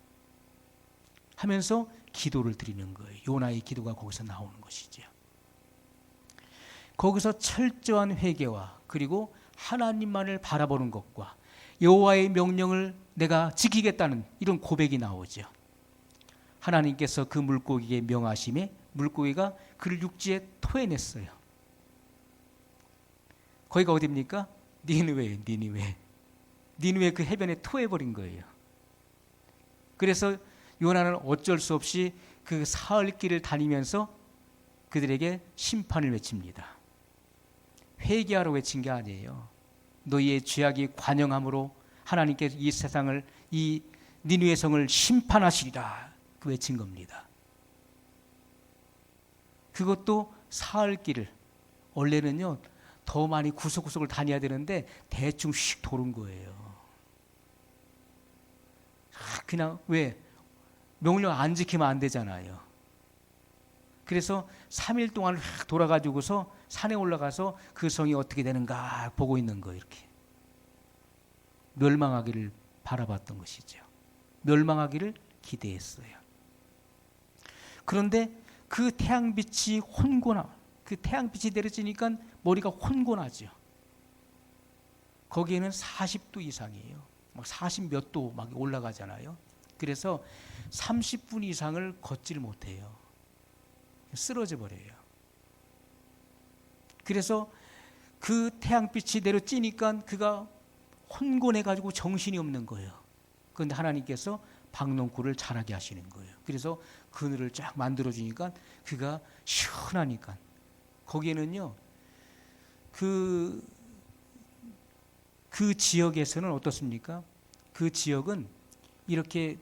A: 하면서 기도를 드리는 거예요. 요나의 기도가 거기서 나오는 것이죠. 거기서 철저한 회개와 그리고 하나님만을 바라보는 것과 여호와의 명령을 내가 지키겠다는 이런 고백이 나오죠. 하나님께서 그 물고기에 명하심에 물고기가 그를 육지에 토해냈어요. 거기가 어디입니까? 니느웨 그 해변에 토해버린 거예요. 그래서 요나는 어쩔 수 없이 그 사흘 길을 다니면서 그들에게 심판을 외칩니다. 회개하러 외친 게 아니에요. 너희의 죄악이 관영함으로 하나님께서 이 세상을, 이 니느웨 성을 심판하시리라 그 외친 겁니다. 그것도 사흘 길을, 원래는요 더 많이 구석구석을 다녀야 되는데 대충 휙 도는 거예요. 그냥 왜? 명령 안 지키면 안 되잖아요. 그래서 3일 동안 돌아가지고서 산에 올라가서 그 성이 어떻게 되는가 보고 있는 거예요. 이렇게 멸망하기를 바라봤던 것이죠. 멸망하기를 기대했어요. 그런데 그 태양빛이 그 태양빛이 내려지니까 머리가 혼곤하죠. 거기에는 40도 이상이에요. 막 40 몇 도 막 올라가잖아요. 그래서 30분 이상을 걷지를 못해요. 쓰러져 버려요. 그래서 그 태양빛이 내려찌니까 그가 혼곤해가지고 정신이 없는 거예요. 그런데 하나님께서 박농쿨을 자라게 하시는 거예요. 그래서 그늘을 쫙 만들어주니까 그가 시원하니까 거기에는요 그 지역에서는 어떻습니까? 그 지역은 이렇게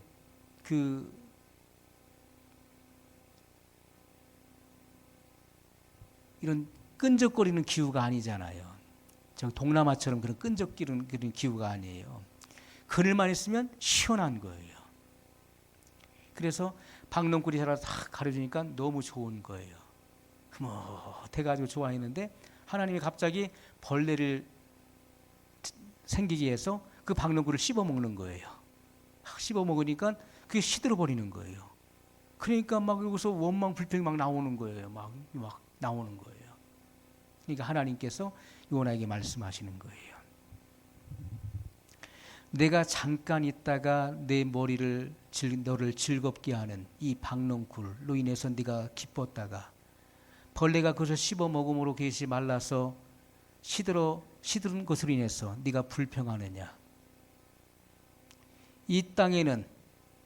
A: 이런 끈적거리는 기후가 아니잖아요. 저 동남아처럼 그런 끈적거리는 그런 기후가 아니에요. 그늘만 있으면 시원한 거예요. 그래서 박농쿨이 자라서 딱 가려주니까 너무 좋은 거예요. 흐뭇해가지고 좋아했는데 하나님이 갑자기 벌레를 생기게 해서 그 박농쿨을 씹어먹는 거예요. 씹어먹으니까 그게 시들어 버리는 거예요. 그러니까 막 여기서 원망 불평이 막 나오는 거예요. 막 나오는 거예요. 그러니까 하나님께서 요나에게 말씀하시는 거예요. 내가 잠깐 있다가 내 너를 즐겁게 하는 이 박넝쿨로 인해서 네가 기뻤다가 벌레가 그것을 씹어 먹음으로 그것이 말라서 시드른 것으로 인해서 네가 불평하느냐. 이 땅에는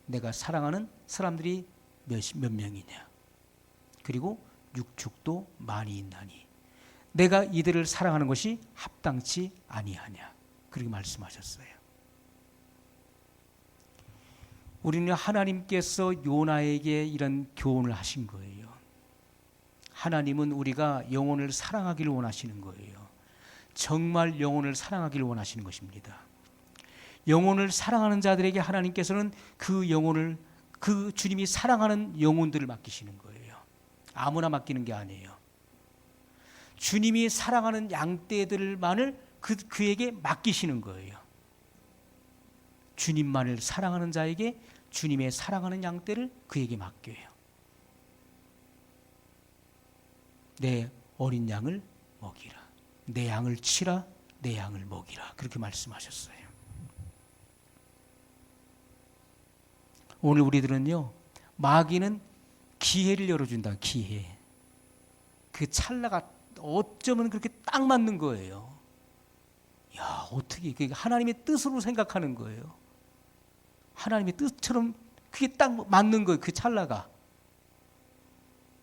A: 내가 사랑하는 사람들이 몇 명이냐. 그리고 육축도 많이 있나니 내가 이들을 사랑하는 것이 합당치 아니하냐. 그렇게 말씀하셨어요. 우리는 하나님께서 요나에게 이런 교훈을 하신 거예요. 하나님은 우리가 영혼을 사랑하기를 원하시는 거예요. 정말 영혼을 사랑하기를 원하시는 것입니다. 영혼을 사랑하는 자들에게 하나님께서는 그 영혼을 그 주님이 사랑하는 영혼들을 맡기시는 거예요. 아무나 맡기는 게 아니에요. 주님이 사랑하는 양떼들만을 그에게 맡기시는 거예요. 주님만을 사랑하는 자에게 주님의 사랑하는 양떼를 그에게 맡겨요. 내 어린 양을 먹이라. 내 양을 치라. 내 양을 먹이라. 그렇게 말씀하셨어요. 오늘 우리들은요, 마귀는 기회를 열어준다. 기회. 그 찰나가 어쩌면 그렇게 딱 맞는 거예요. 야, 어떻게 하나님의 뜻으로 생각하는 거예요. 하나님의 뜻처럼 그게 딱 맞는 거예요. 그 찰나가.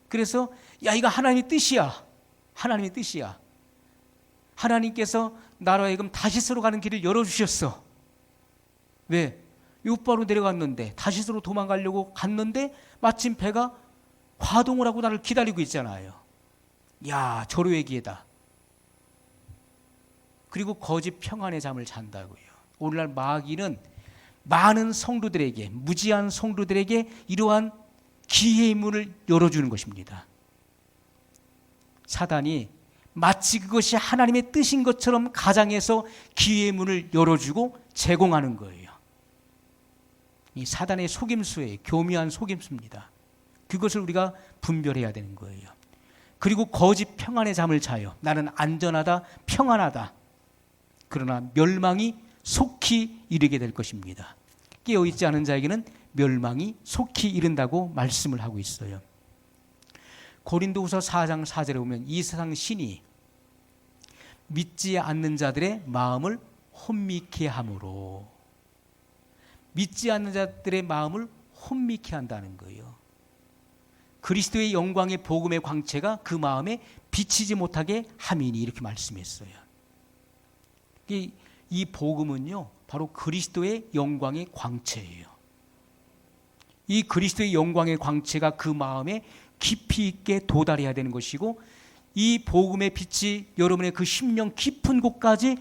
A: 그래서 야, 이거 하나님의 뜻이야. 하나님의 뜻이야. 하나님께서 나로 하여금 다시스로 가는 길을 열어주셨어. 왜? 요바로 내려갔는데 다시스로 도망가려고 갔는데 마침 배가 과동을 하고 나를 기다리고 있잖아요. 야, 절호의 기회다. 그리고 거짓 평안의 잠을 잔다고요. 오늘날 마귀는 많은 성도들에게, 무지한 성도들에게 이러한 기회의 문을 열어주는 것입니다. 사단이 마치 그것이 하나님의 뜻인 것처럼 가장해서 기회의 문을 열어주고 제공하는 거예요. 이 사단의 속임수예요. 교묘한 속임수입니다. 그것을 우리가 분별해야 되는 거예요. 그리고 거짓 평안의 잠을 자요. 나는 안전하다, 평안하다. 그러나 멸망이 속히 이르게 될 것입니다. 깨어있지 않은 자에게는 멸망이 속히 이른다고 말씀을 하고 있어요. 고린도후서 4장 4절에 보면 이 세상 신이 믿지 않는 자들의 마음을 혼미케 함으로, 믿지 않는 자들의 마음을 혼미케 한다는 거예요. 그리스도의 영광의 복음의 광채가 그 마음에 비치지 못하게 함이니 이렇게 말씀했어요. 이 복음은요, 바로 그리스도의 영광의 광채예요. 이 그리스도의 영광의 광채가 그 마음에 깊이 있게 도달해야 되는 것이고, 이 복음의 빛이 여러분의 그 심령 깊은 곳까지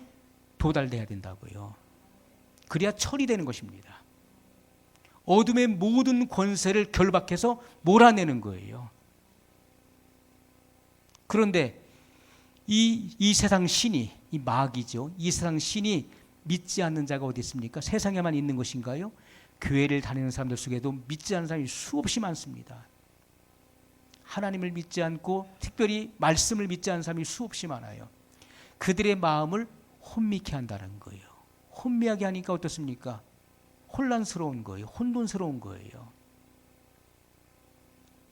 A: 도달돼야 된다고요. 그래야 철이 되는 것입니다. 어둠의 모든 권세를 결박해서 몰아내는 거예요. 그런데 이 세상 신이, 이 마귀죠. 이 세상 신이 믿지 않는 자가 어디 있습니까? 세상에만 있는 것인가요? 교회를 다니는 사람들 속에도 믿지 않는 사람이 수없이 많습니다. 하나님을 믿지 않고 특별히 말씀을 믿지 않는 사람이 수없이 많아요. 그들의 마음을 혼미케 한다는 거예요. 혼미하게 하니까 어떻습니까? 혼란스러운 거예요. 혼돈스러운 거예요.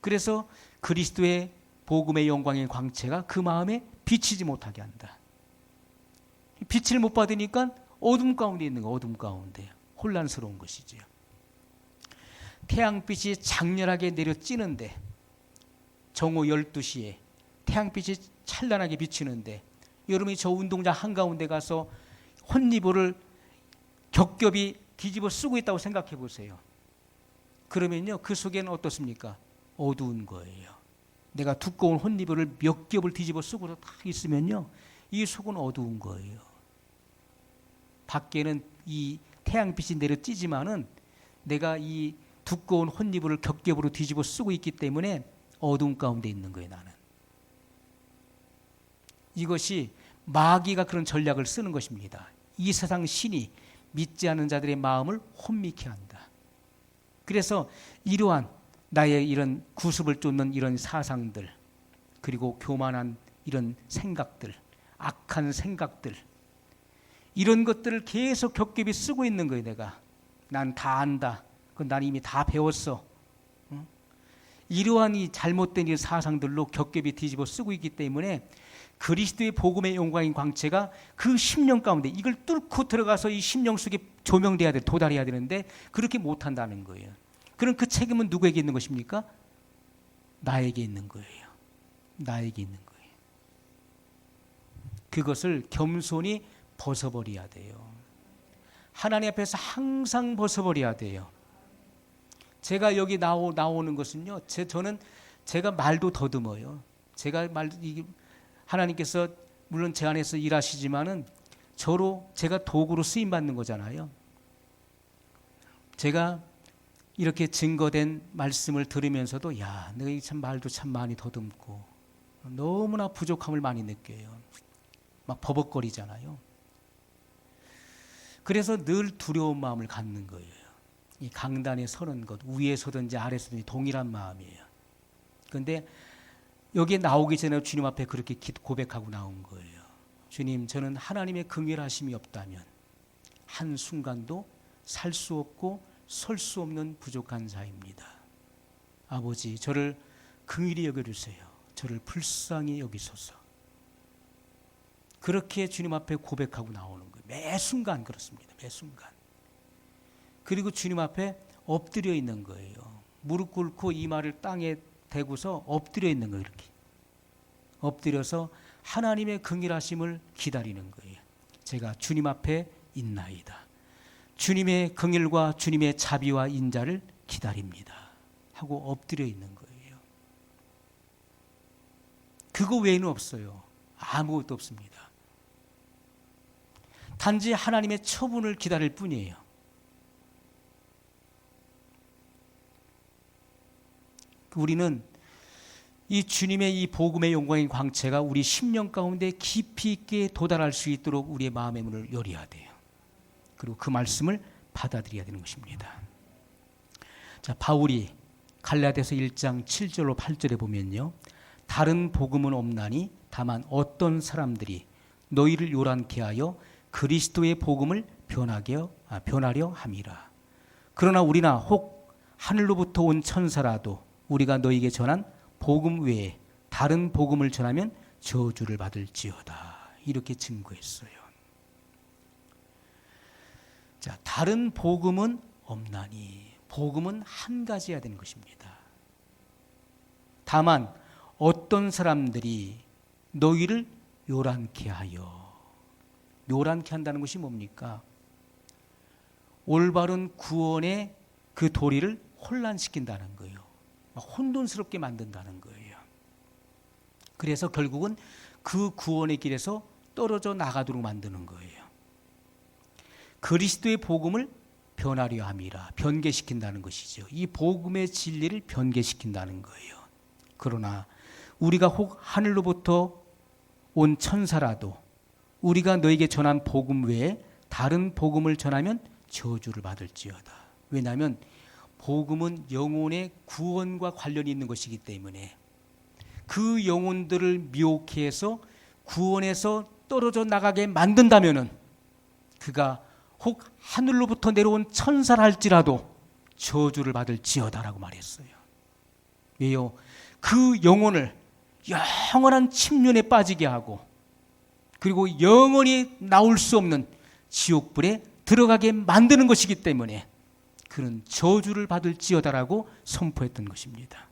A: 그래서 그리스도의 복음의 영광의 광채가 그 마음에 비치지 못하게 한다. 빛을 못 받으니까 어둠 가운데 있는 거, 어둠 가운데 혼란스러운 것이죠. 태양빛이 장렬하게 내려찌는데, 정오 12시에 태양빛이 찬란하게 비치는데, 여러분이 저 운동장 한가운데 가서 혼니보를 겹겹이 뒤집어 쓰고 있다고 생각해 보세요. 그러면요, 그 속에는 어떻습니까? 어두운 거예요. 내가 두꺼운 혼니보를 몇 겹을 뒤집어 쓰고 딱 있으면요, 이 속은 어두운 거예요. 밖에는 이 태양빛이 내려찌지만은 내가 이 두꺼운 혼니보를 겹겹으로 뒤집어 쓰고 있기 때문에 어두운 가운데 있는 거예요, 나는. 이것이 마귀가 그런 전략을 쓰는 것입니다. 이 세상 신이 믿지 않는 자들의 마음을 혼미케 한다. 그래서 이러한 나의 이런 구습을 쫓는 이런 사상들, 그리고 교만한 이런 생각들, 악한 생각들, 이런 것들을 계속 겹겹이 쓰고 있는 거예요. 내가 난 다 안다. 난 이미 다 배웠어. 이러한 이 잘못된 이 사상들로 겹겹이 뒤집어 쓰고 있기 때문에 그리스도의 복음의 영광인 광채가 그 심령 가운데 이걸 뚫고 들어가서 이 심령 속에 조명돼야 돼, 도달해야 되는데 그렇게 못한다는 거예요. 그럼 그 책임은 누구에게 있는 것입니까? 나에게 있는 거예요. 나에게 있는 거예요. 그것을 겸손히 벗어버려야 돼요. 하나님 앞에서 항상 벗어버려야 돼요. 제가 여기 나오는 것은요, 저는 제가 말도 더듬어요. 하나님께서 물론 제 안에서 일하시지만은 제가 도구로 쓰임 받는 거잖아요. 제가 이렇게 증거된 말씀을 들으면서도 내가 참 말도 참 많이 더듬고 너무나 부족함을 많이 느껴요. 막 버벅거리잖아요. 그래서 늘 두려운 마음을 갖는 거예요. 이 강단에 서는 것, 위에 서든지 아래 서든지 동일한 마음이에요. 그런데 여기에 나오기 전에 주님 앞에 그렇게 고백하고 나온 거예요. 주님, 저는 하나님의 긍휼하심이 없다면 한순간도 살 수 없고 설 수 없는 부족한 자입니다. 아버지, 저를 긍휼히 여겨주세요. 저를 불쌍히 여기소서. 그렇게 주님 앞에 고백하고 나오는 거예요. 매 순간 그렇습니다. 매 순간. 그리고 주님 앞에 엎드려 있는 거예요. 무릎 꿇고 이마를 땅에 대고서 엎드려 있는 거예요. 이렇게 엎드려서 하나님의 긍휼하심을 기다리는 거예요. 제가 주님 앞에 있나이다. 주님의 긍휼과 주님의 자비와 인자를 기다립니다. 하고 엎드려 있는 거예요. 그거 외에는 없어요. 아무것도 없습니다. 단지 하나님의 처분을 기다릴 뿐이에요. 우리는 이 주님의 이 복음의 영광인 광채가 우리 심령 가운데 깊이 있게 도달할 수 있도록 우리의 마음의 문을 열어야 돼요. 그리고 그 말씀을 받아들여야 되는 것입니다. 자, 바울이 갈라디아서 1장 7절로 8절에 보면요. 다른 복음은 없나니 다만 어떤 사람들이 너희를 요란케 하여 그리스도의 복음을 변하려 함이라. 그러나 우리나 혹 하늘로부터 온 천사라도 우리가 너희에게 전한 복음 외에 다른 복음을 전하면 저주를 받을지어다. 이렇게 증거했어요. 자, 다른 복음은 없나니 복음은 한 가지여야 되는 것입니다. 다만 어떤 사람들이 너희를 요란케 하여, 요란케 한다는 것이 뭡니까? 올바른 구원의 그 도리를 혼란시킨다는 거예요. 혼돈스럽게 만든다는 거예요. 그래서 결국은 그 구원의 길에서 떨어져 나가도록 만드는 거예요. 그리스도의 복음을 변하려 함이라, 변개시킨다는 것이죠. 이 복음의 진리를 변개시킨다는 거예요. 그러나 우리가 혹 하늘로부터 온 천사라도 우리가 너에게 전한 복음 외에 다른 복음을 전하면 저주를 받을지어다. 왜냐하면 복음은 영혼의 구원과 관련이 있는 것이기 때문에 그 영혼들을 미혹해 해서 구원에서 떨어져 나가게 만든다면은 그가 혹 하늘로부터 내려온 천사라 할지라도 저주를 받을지어다라고 말했어요. 왜요? 그 영혼을 영원한 침륜에 빠지게 하고 그리고 영원히 나올 수 없는 지옥불에 들어가게 만드는 것이기 때문에 그는 저주를 받을지어다라고 선포했던 것입니다.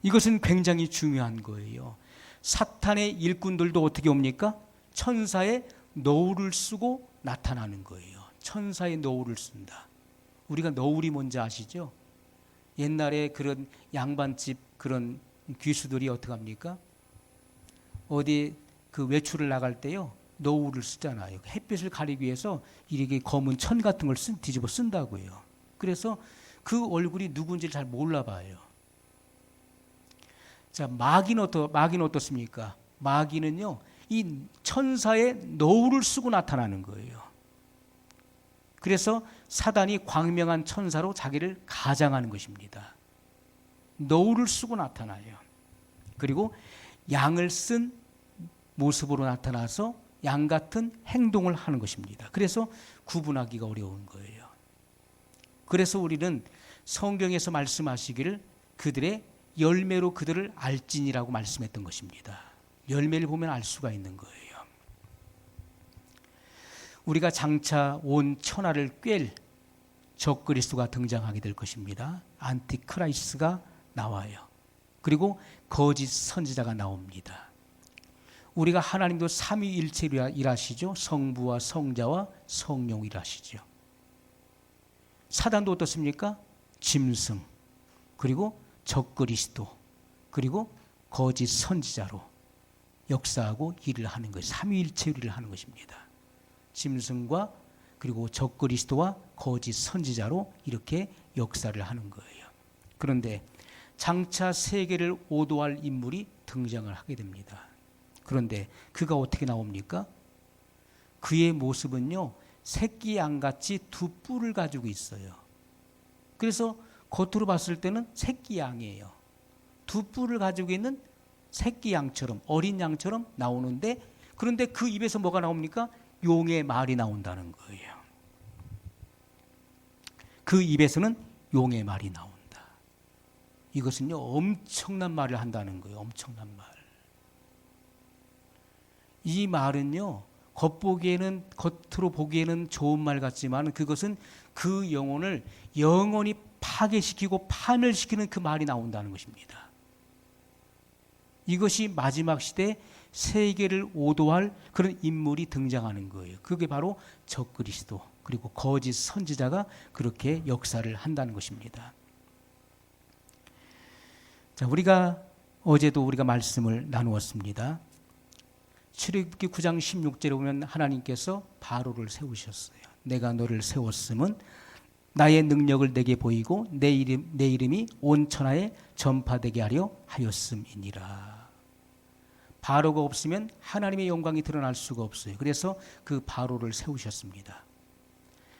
A: 이것은 굉장히 중요한 거예요. 사탄의 일꾼들도 어떻게 옵니까? 천사의 너울을 쓰고 나타나는 거예요. 천사의 너울을 쓴다. 우리가 너울이 뭔지 아시죠? 옛날에 그런 양반집 그런 귀수들이 어떻게 합니까? 어디 그 외출을 나갈 때요. 너울을 쓰잖아요. 햇빛을 가리기 위해서 이렇게 검은 천 같은 걸 뒤집어 쓴다고요. 그래서 그 얼굴이 누군지 잘 몰라봐요. 자, 마귀는 어떻습니까? 마귀는요, 이 천사의 너울을 쓰고 나타나는 거예요. 그래서 사단이 광명한 천사로 자기를 가장하는 것입니다. 너울을 쓰고 나타나요. 그리고 양을 쓴 모습으로 나타나서 양 같은 행동을 하는 것입니다. 그래서 구분하기가 어려운 거예요. 그래서 우리는 성경에서 말씀하시기를 그들의 열매로 그들을 알지니라고 말씀했던 것입니다. 열매를 보면 알 수가 있는 거예요. 우리가 장차 온 천하를 꿰일 적그리스도가 등장하게 될 것입니다. 안티크라이스트가 나와요. 그리고 거짓 선지자가 나옵니다. 우리가 하나님도 삼위일체로 일하시죠. 성부와 성자와 성령으로 일하시죠. 사단도 어떻습니까? 짐승, 그리고 적그리스도, 그리고 거짓 선지자로 역사하고 일을 하는 것이 삼위일체로 일을 하는 것입니다. 짐승과 그리고 적그리스도와 거짓 선지자로 이렇게 역사를 하는 거예요. 그런데 장차 세계를 오도할 인물이 등장을 하게 됩니다. 그런데 그가 어떻게 나옵니까? 그의 모습은요, 새끼 양같이 두 뿔을 가지고 있어요. 그래서 겉으로 봤을 때는 새끼 양이에요. 두 뿔을 가지고 있는 새끼 양처럼, 어린 양처럼 나오는데, 그런데 그 입에서 뭐가 나옵니까? 용의 말이 나온다는 거예요. 그 입에서는 용의 말이 나온다. 이것은요, 엄청난 말을 한다는 거예요. 엄청난 말. 이 말은요, 겉으로 보기에는 좋은 말 같지만 그것은 그 영혼을 영원히 파괴시키고 파멸시키는 그 말이 나온다는 것입니다. 이것이 마지막 시대에 세계를 오도할 그런 인물이 등장하는 거예요. 그게 바로 적그리스도 그리고 거짓 선지자가 그렇게 역사를 한다는 것입니다. 자, 우리가 어제도 우리가 말씀을 나누었습니다. 출애굽기 9장 16절에 보면 하나님께서 바로를 세우셨어요. 내가 너를 세웠음은 나의 능력을 내게 보이고 내 이름이 온 천하에 전파되게 하려 하였음이니라. 바로가 없으면 하나님의 영광이 드러날 수가 없어요. 그래서 그 바로를 세우셨습니다.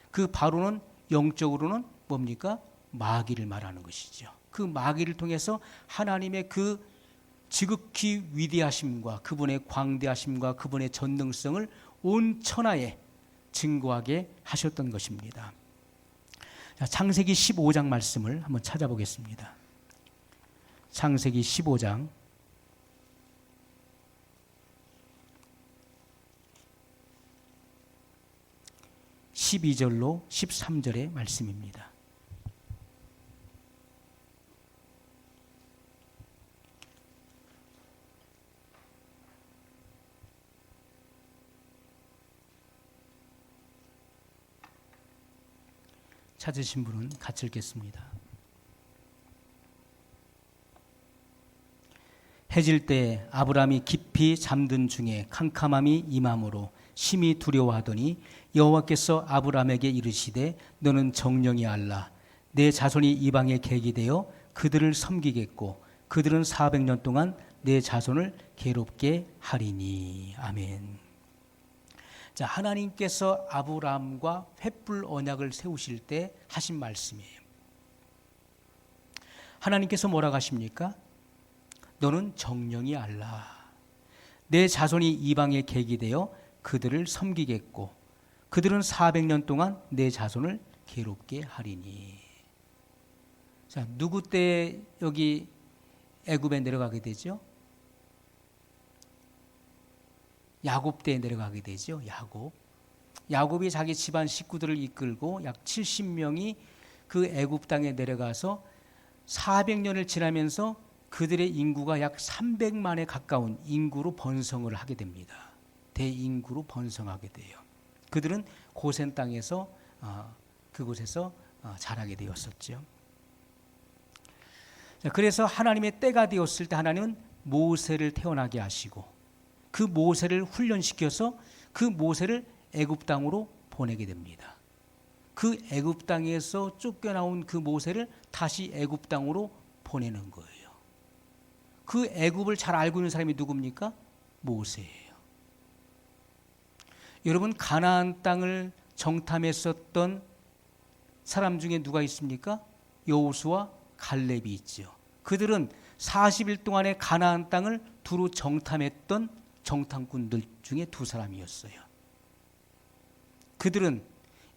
A: 그 바로는 영적으로는 뭡니까? 마귀를 말하는 것이죠. 그 마귀를 통해서 하나님의 그 지극히 위대하심과 그분의 광대하심과 그분의 전능성을 온 천하에 증거하게 하셨던 것입니다. 자, 창세기 15장 말씀을 한번 찾아보겠습니다. 창세기 15장 12절로 13절의 말씀입니다. 찾으신 분은 같이 읽겠습니다. 해질 때 아브라함이 깊이 잠든 중에 캄캄함이 임함으로 심히 두려워하더니 여호와께서 아브라함에게 이르시되 너는 정령이 알라. 내 자손이 이방에 객이 되어 그들을 섬기겠고 그들은 400년 동안 내 자손을 괴롭게 하리니. 아멘. 자, 하나님께서 아브라함과 횃불 언약을 세우실 때 하신 말씀이에요. 하나님께서 뭐라고 하십니까? 너는 정령이 알라. 내 자손이 이방에 객이 되어 그들을 섬기겠고 그들은 400년 동안 내 자손을 괴롭게 하리니. 자, 누구 때 여기 애굽에 내려가게 되죠? 야곱 때에 내려가게 되죠. 야곱이 자기 집안 식구들을 이끌고 약 70명이 그 애굽 땅에 내려가서 400년을 지나면서 그들의 인구가 약 300만에 가까운 인구로 번성을 하게 됩니다. 대인구로 번성하게 돼요. 그들은 고센 땅에서 그곳에서 자라게 되었었죠. 그래서 하나님의 때가 되었을 때 하나님은 모세를 태어나게 하시고 그 모세를 훈련시켜서 그 모세를 애굽 땅으로 보내게 됩니다. 그 애굽 땅에서 쫓겨나온 그 모세를 다시 애굽 땅으로 보내는 거예요. 그 애굽을 잘 알고 있는 사람이 누굽니까? 모세예요. 여러분, 가나안 땅을 정탐했었던 사람 중에 누가 있습니까? 여호수아, 갈렙이 있죠. 그들은 40일 동안의 가나안 땅을 두루 정탐했던 정탐꾼들 중에 두 사람이었어요. 그들은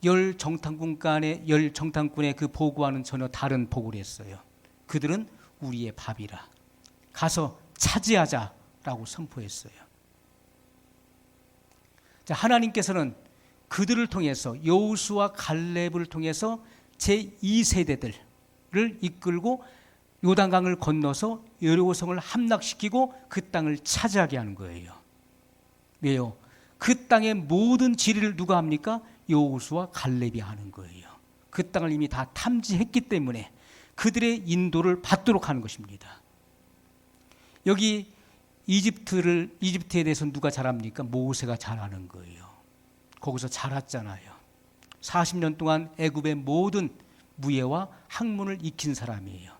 A: 열 정탐꾼의 그 보고와는 전혀 다른 보고를 했어요. 그들은 우리의 밥이라. 가서 차지하자라고 선포했어요. 자, 하나님께서는 그들을 통해서 여호수아 갈렙을 통해서 제2세대들을 이끌고 요단강을 건너서 여리고성을 함락시키고 그 땅을 차지하게 하는 거예요. 왜요? 그 땅의 모든 지리를 누가 합니까? 여호수아 갈렙이 하는 거예요. 그 땅을 이미 다 탐지했기 때문에 그들의 인도를 받도록 하는 것입니다. 여기 이집트에 대해서 누가 잘합니까? 모세가 잘하는 거예요. 거기서 자랐잖아요. 40년 동안 애굽의 모든 무예와 학문을 익힌 사람이에요.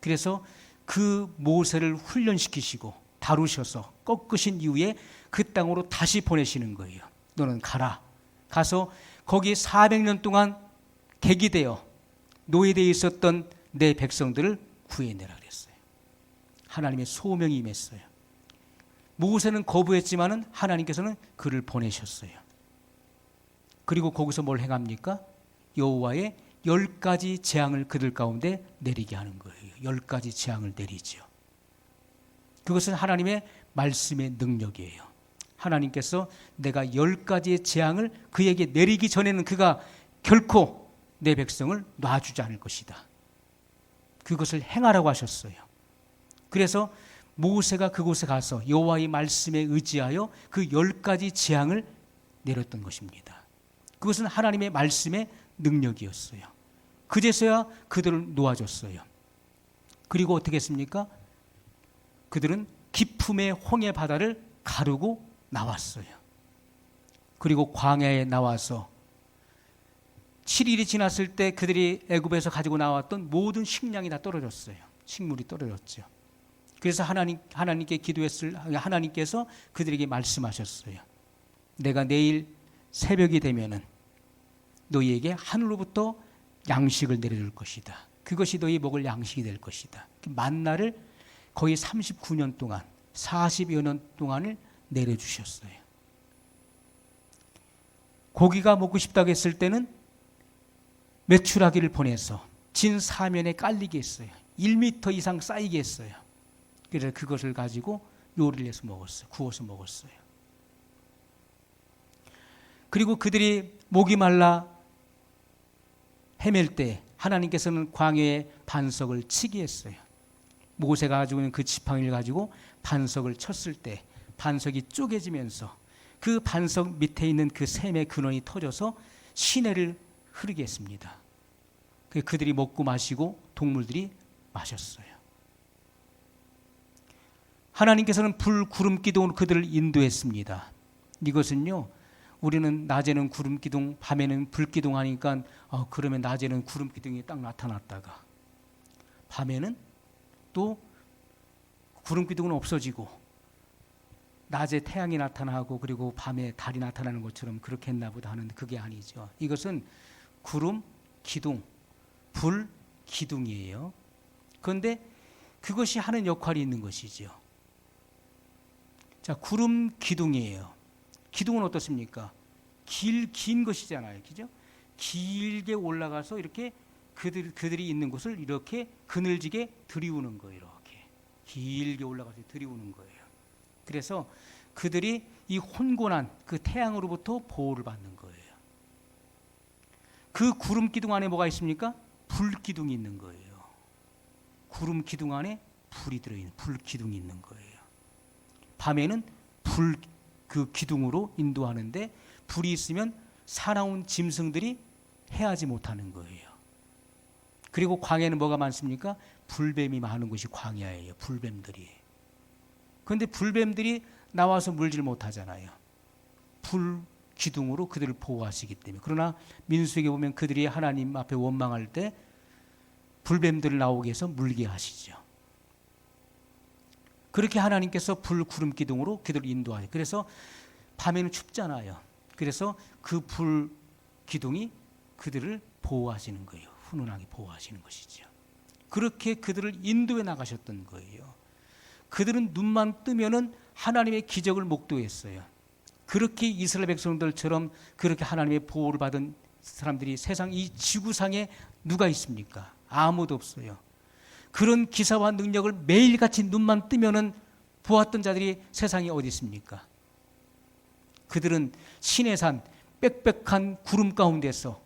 A: 그래서 그 모세를 훈련시키시고 다루셔서 꺾으신 이후에 그 땅으로 다시 보내시는 거예요. 너는 가라. 가서 거기 400년 동안 객이되어 노예되어 있었던 내 백성들을 구해내라 그랬어요. 하나님의 소명이 임했어요. 모세는 거부했지만은 하나님께서는 그를 보내셨어요. 그리고 거기서 뭘 행합니까? 여호와의 10가지 재앙을 그들 가운데 내리게 하는 거예요. 10가지 재앙을 내리죠. 그것은 하나님의 말씀의 능력이에요. 하나님께서 내가 10가지의 재앙을 그에게 내리기 전에는 그가 결코 내 백성을 놔주지 않을 것이다. 그것을 행하라고 하셨어요. 그래서 모세가 그곳에 가서 여호와의 말씀에 의지하여 그 10가지 재앙을 내렸던 것입니다. 그것은 하나님의 말씀의 능력이었어요. 그제서야 그들을 놓아줬어요. 그리고 어떻게 했습니까? 그들은 깊음의 홍해 바다를 가르고 나왔어요. 그리고 광야에 나와서 7일이 지났을 때 그들이 애굽에서 가지고 나왔던 모든 식량이 다 떨어졌어요. 식물이 떨어졌죠. 그래서 하나님께 하나님께서 그들에게 말씀하셨어요. 내가 내일 새벽이 되면은 너희에게 하늘로부터 양식을 내려줄 것이다. 그것이 너희 먹을 양식이 될 것이다. 만나를 거의 39년 동안 40여 년 동안을 내려주셨어요. 고기가 먹고 싶다고 했을 때는 메추라기를 보내서 진 사면에 깔리게 했어요. 1m 이상 쌓이게 했어요. 그래서 그것을 가지고 요리를 해서 먹었어요. 구워서 먹었어요. 그리고 그들이 목이 말라 헤맬 때 하나님께서는 광야에 반석을 치게 했어요. 모세가 가지고 있는 그 지팡이를 가지고 반석을 쳤을 때 반석이 쪼개지면서 그 반석 밑에 있는 그 샘의 근원이 터져서 시내를 흐르게 했습니다. 그들이 먹고 마시고 동물들이 마셨어요. 하나님께서는 불, 구름 기둥으로 그들을 인도했습니다. 이것은요, 우리는 낮에는 구름 기둥, 밤에는 불 기둥 하니까 그러면 낮에는 구름 기둥이 딱 나타났다가 밤에는 또 구름 기둥은 없어지고 낮에 태양이 나타나고 그리고 밤에 달이 나타나는 것처럼 그렇게 했나 보다 하는데 그게 아니죠. 이것은 구름 기둥, 불 기둥이에요. 그런데 그것이 하는 역할이 있는 것이죠. 자, 구름 기둥이에요. 기둥은 어떻습니까? 긴 것이잖아요. 그죠? 길게 올라가서 이렇게 그들이 있는 곳을 이렇게 그늘지게 들이우는 거예요. 이렇게 길게 올라가서 들이우는 거예요. 그래서 그들이 이 혼곤한 그 태양으로부터 보호를 받는 거예요. 그 구름 기둥 안에 뭐가 있습니까? 불 기둥이 있는 거예요. 구름 기둥 안에 불이 들어있는 불 기둥이 있는 거예요. 밤에는 그 기둥으로 인도하는데 불이 있으면 사나운 짐승들이 해하지 못하는 거예요. 그리고 광야에는 뭐가 많습니까? 불뱀이 많은 곳이 광야예요. 불뱀들이. 그런데 불뱀들이 나와서 물질 못하잖아요. 불 기둥으로 그들을 보호하시기 때문에. 그러나 민수에게 보면 그들이 하나님 앞에 원망할 때 불뱀들을 나오게 해서 물게 하시죠. 그렇게 하나님께서 불 구름 기둥으로 그들을 인도하죠. 그래서 밤에는 춥잖아요. 그래서 그 불 기둥이 그들을 보호하시는 거예요. 훈훈하게 보호하시는 것이죠. 그렇게 그들을 인도해 나가셨던 거예요. 그들은 눈만 뜨면은 하나님의 기적을 목도했어요. 그렇게 이스라엘 백성들처럼 그렇게 하나님의 보호를 받은 사람들이 세상 이 지구상에 누가 있습니까? 아무도 없어요. 그런 기사와 능력을 매일같이 눈만 뜨면은 보았던 자들이 세상에 어디 있습니까? 그들은 시내산 빽빽한 구름 가운데서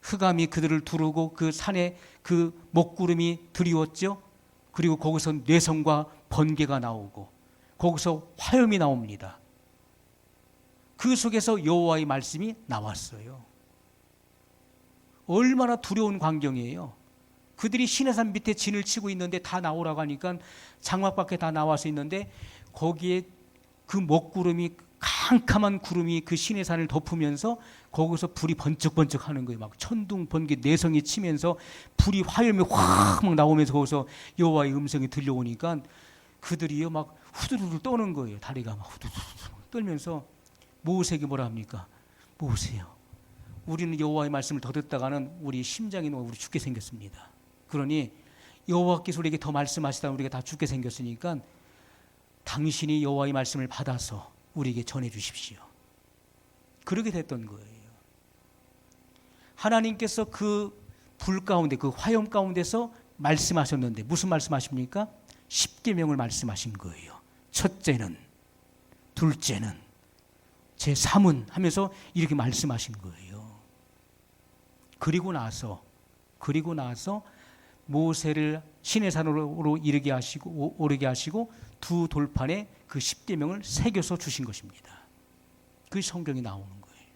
A: 흑암이 그들을 두르고 그 산에 그 먹구름이 드리웠죠. 그리고 거기서 뇌성과 번개가 나오고 거기서 화염이 나옵니다. 그 속에서 여호와의 말씀이 나왔어요. 얼마나 두려운 광경이에요. 그들이 시내산 밑에 진을 치고 있는데 다 나오라고 하니까 장막 밖에 다 나와서 있는데 거기에 그 먹구름이 캄캄한 구름이 그 시내산을 덮으면서 거기서 불이 번쩍번쩍 하는 거예요. 막 천둥 번개 내성이 치면서 불이 화염이 확 막 나오면서 거기서 여호와의 음성이 들려오니까 그들이요 막 후두루루 떠는 거예요. 다리가 막 후두루루 떨면서 모세에게 뭐라 합니까? 모세요. 우리는 여호와의 말씀을 더 듣다가는 우리 심장이 녹아 우리 죽게 생겼습니다. 그러니 여호와께서 우리에게 더 말씀하시다가 우리가 다 죽게 생겼으니까 당신이 여호와의 말씀을 받아서 우리에게 전해 주십시오. 그렇게 됐던 거예요. 하나님께서 그 불 가운데 그 화염 가운데서 말씀하셨는데 무슨 말씀하십니까? 십계명을 말씀하신 거예요. 첫째는, 둘째는, 제3은 하면서 이렇게 말씀하신 거예요. 그리고 나서 모세를 시내산으로 오르게 하시고 두 돌판에 그 십계명을 새겨서 주신 것입니다. 그 성경이 나오는 거예요.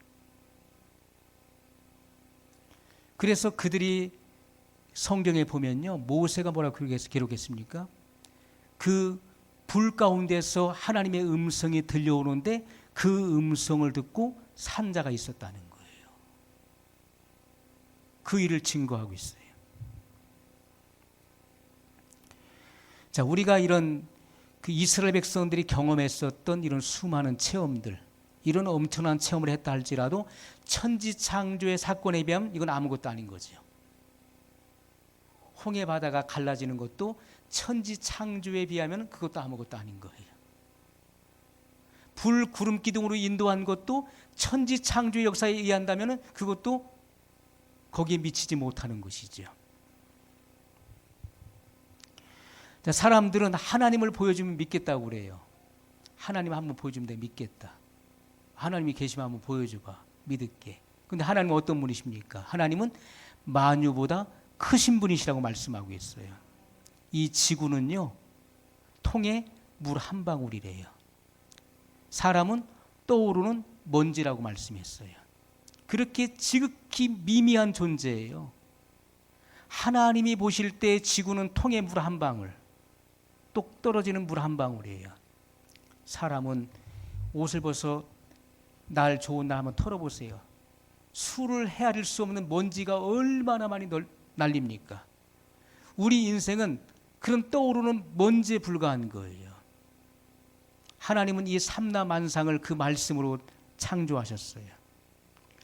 A: 그래서 그들이 성경에 보면요, 모세가 뭐라고 기록했습니까? 그 불 가운데서 하나님의 음성이 들려오는데 그 음성을 듣고 산자가 있었다는 거예요. 그 일을 증거하고 있어요. 자, 우리가 이런 그 이스라엘 백성들이 경험했었던 이런 수많은 체험들, 이런 엄청난 체험을 했다 할지라도 천지창조의 사건에 비하면 이건 아무것도 아닌 거죠. 홍해 바다가 갈라지는 것도 천지창조에 비하면 그것도 아무것도 아닌 거예요. 불 구름 기둥으로 인도한 것도 천지창조의 역사에 의한다면 그것도 거기에 미치지 못하는 것이죠. 자, 사람들은 하나님을 보여주면 믿겠다고 그래요. 하나님 한번 보여주면 내가 믿겠다. 하나님이 계시면 한번 보여줘봐. 믿을게. 근데 하나님은 어떤 분이십니까? 하나님은 만유보다 크신 분이시라고 말씀하고 있어요. 이 지구는요, 통에 물 한 방울이래요. 사람은 떠오르는 먼지라고 말씀했어요. 그렇게 지극히 미미한 존재예요. 하나님이 보실 때 지구는 통에 물 한 방울, 똑 떨어지는 물 한 방울이에요. 사람은 옷을 벗어 날 좋은 날 한번 털어보세요. 수를 헤아릴 수 없는 먼지가 얼마나 많이 날립니까? 우리 인생은 그런 떠오르는 먼지에 불과한 거예요. 하나님은 이 삼라만상을 그 말씀으로 창조하셨어요.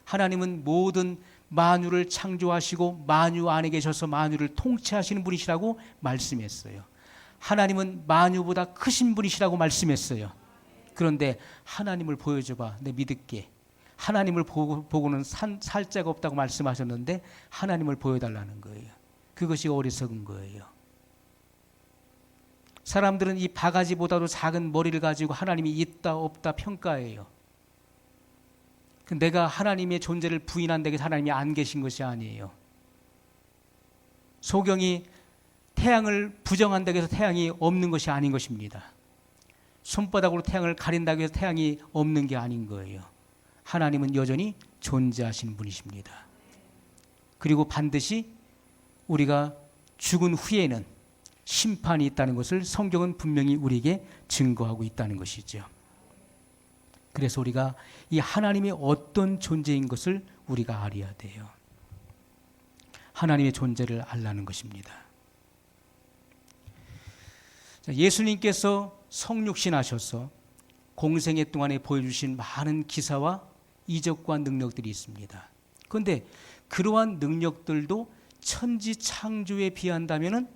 A: 하나님은 모든 만유를 창조하시고 만유 안에 계셔서 만유를 통치하시는 분이시라고 말씀했어요. 하나님은 만유보다 크신 분이시라고 말씀했어요. 그런데 하나님을 보여줘봐. 내 믿을게. 하나님을 보고는 살 자가 없다고 말씀하셨는데 하나님을 보여달라는 거예요. 그것이 어리석은 거예요. 사람들은 이 바가지보다도 작은 머리를 가지고 하나님이 있다 없다 평가해요. 내가 하나님의 존재를 부인한다고 해서 하나님이 안 계신 것이 아니에요. 소경이 태양을 부정한다고 해서 태양이 없는 것이 아닌 것입니다. 손바닥으로 태양을 가린다고 해서 태양이 없는 게 아닌 거예요. 하나님은 여전히 존재하시는 분이십니다. 그리고 반드시 우리가 죽은 후에는 심판이 있다는 것을 성경은 분명히 우리에게 증거하고 있다는 것이죠. 그래서 우리가 이 하나님이 어떤 존재인 것을 우리가 알아야 돼요. 하나님의 존재를 알라는 것입니다. 예수님께서 성육신하셔서 공생애 동안에 보여주신 많은 기사와 이적과 능력들이 있습니다. 그런데 그러한 능력들도 천지 창조에 비한다면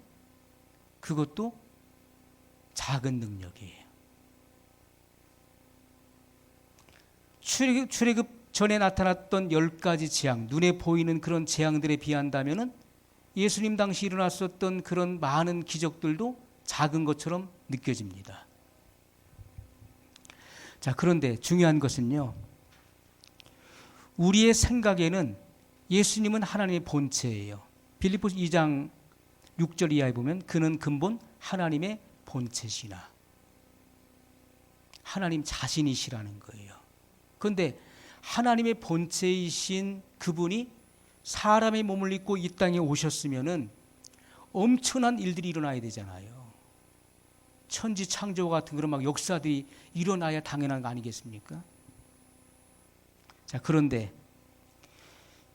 A: 그것도 작은 능력이에요. 출애굽 전에 나타났던 10가지 재앙, 눈에 보이는 그런 재앙들에 비한다면은 예수님 당시 일어났었던 그런 많은 기적들도 작은 것처럼 느껴집니다. 자, 그런데 중요한 것은요, 우리의 생각에는 예수님은 하나님의 본체예요. 빌립보서 2장 6절 이하에 보면 그는 근본 하나님의 본체시나 하나님 자신이시라는 거예요. 그런데 하나님의 본체이신 그분이 사람의 몸을 입고 이 땅에 오셨으면은 엄청난 일들이 일어나야 되잖아요. 천지 창조와 같은 그런 막 역사들이 일어나야 당연한 거 아니겠습니까? 자, 그런데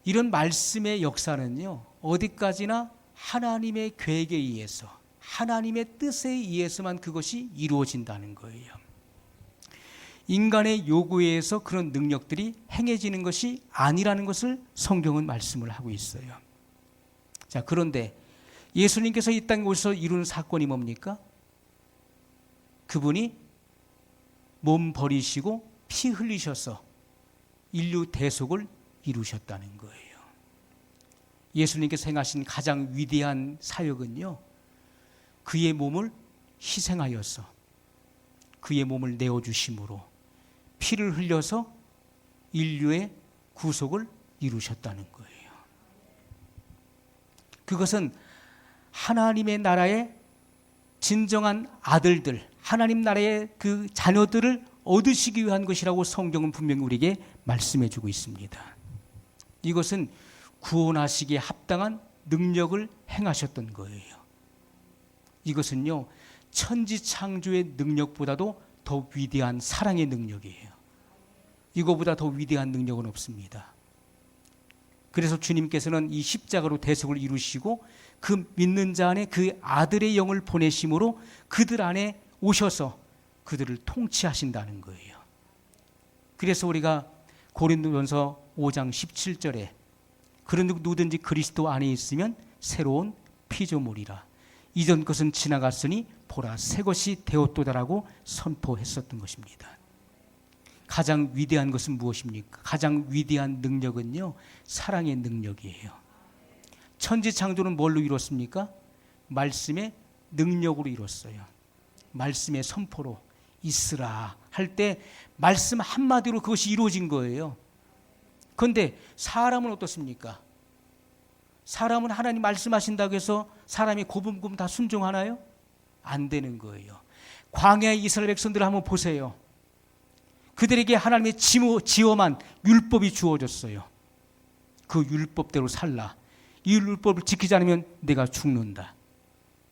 A: 이런 말씀의 역사는요, 어디까지나 하나님의 계획에 의해서, 하나님의 뜻에 의해서만 그것이 이루어진다는 거예요. 인간의 요구에 의해서 그런 능력들이 행해지는 것이 아니라는 것을 성경은 말씀을 하고 있어요. 자, 그런데 예수님께서 이 땅에 오셔서 이룬 사건이 뭡니까? 그분이 몸 버리시고 피 흘리셔서 인류 대속을 이루셨다는 거예요. 예수님께서 행하신 가장 위대한 사역은요, 그의 몸을 희생하여서 그의 몸을 내어주심으로 피를 흘려서 인류의 구속을 이루셨다는 거예요. 그것은 하나님의 나라의 진정한 아들들, 하나님 나라의 그 자녀들을 얻으시기 위한 것이라고 성경은 분명히 우리에게 말씀해 주고 있습니다. 이것은 구원하시기에 합당한 능력을 행하셨던 거예요. 이것은요, 천지창조의 능력보다도 더 위대한 사랑의 능력이에요. 이거보다 더 위대한 능력은 없습니다. 그래서 주님께서는 이 십자가로 대속을 이루시고 그 믿는 자 안에 그 아들의 영을 보내심으로 그들 안에 오셔서 그들을 통치하신다는 거예요. 그래서 우리가 고린도전서 5장 17절에 그런 누구든지 그리스도 안에 있으면 새로운 피조물이라. 이전 것은 지나갔으니 보라 새 것이 되었도다라고 선포했었던 것입니다. 가장 위대한 것은 무엇입니까? 가장 위대한 능력은요, 사랑의 능력이에요. 천지창조는 뭘로 이뤘습니까? 말씀의 능력으로 이뤘어요. 말씀의 선포로 있으라 할 때 말씀 한마디로 그것이 이루어진 거예요. 그런데 사람은 어떻습니까? 사람은 하나님 말씀하신다고 해서 사람이 고분고분 다 순종하나요? 안 되는 거예요. 광야의 이스라엘 백성들을 한번 보세요. 그들에게 하나님의 지엄한 율법이 주어졌어요. 그 율법대로 살라. 이 율법을 지키지 않으면 내가 죽는다.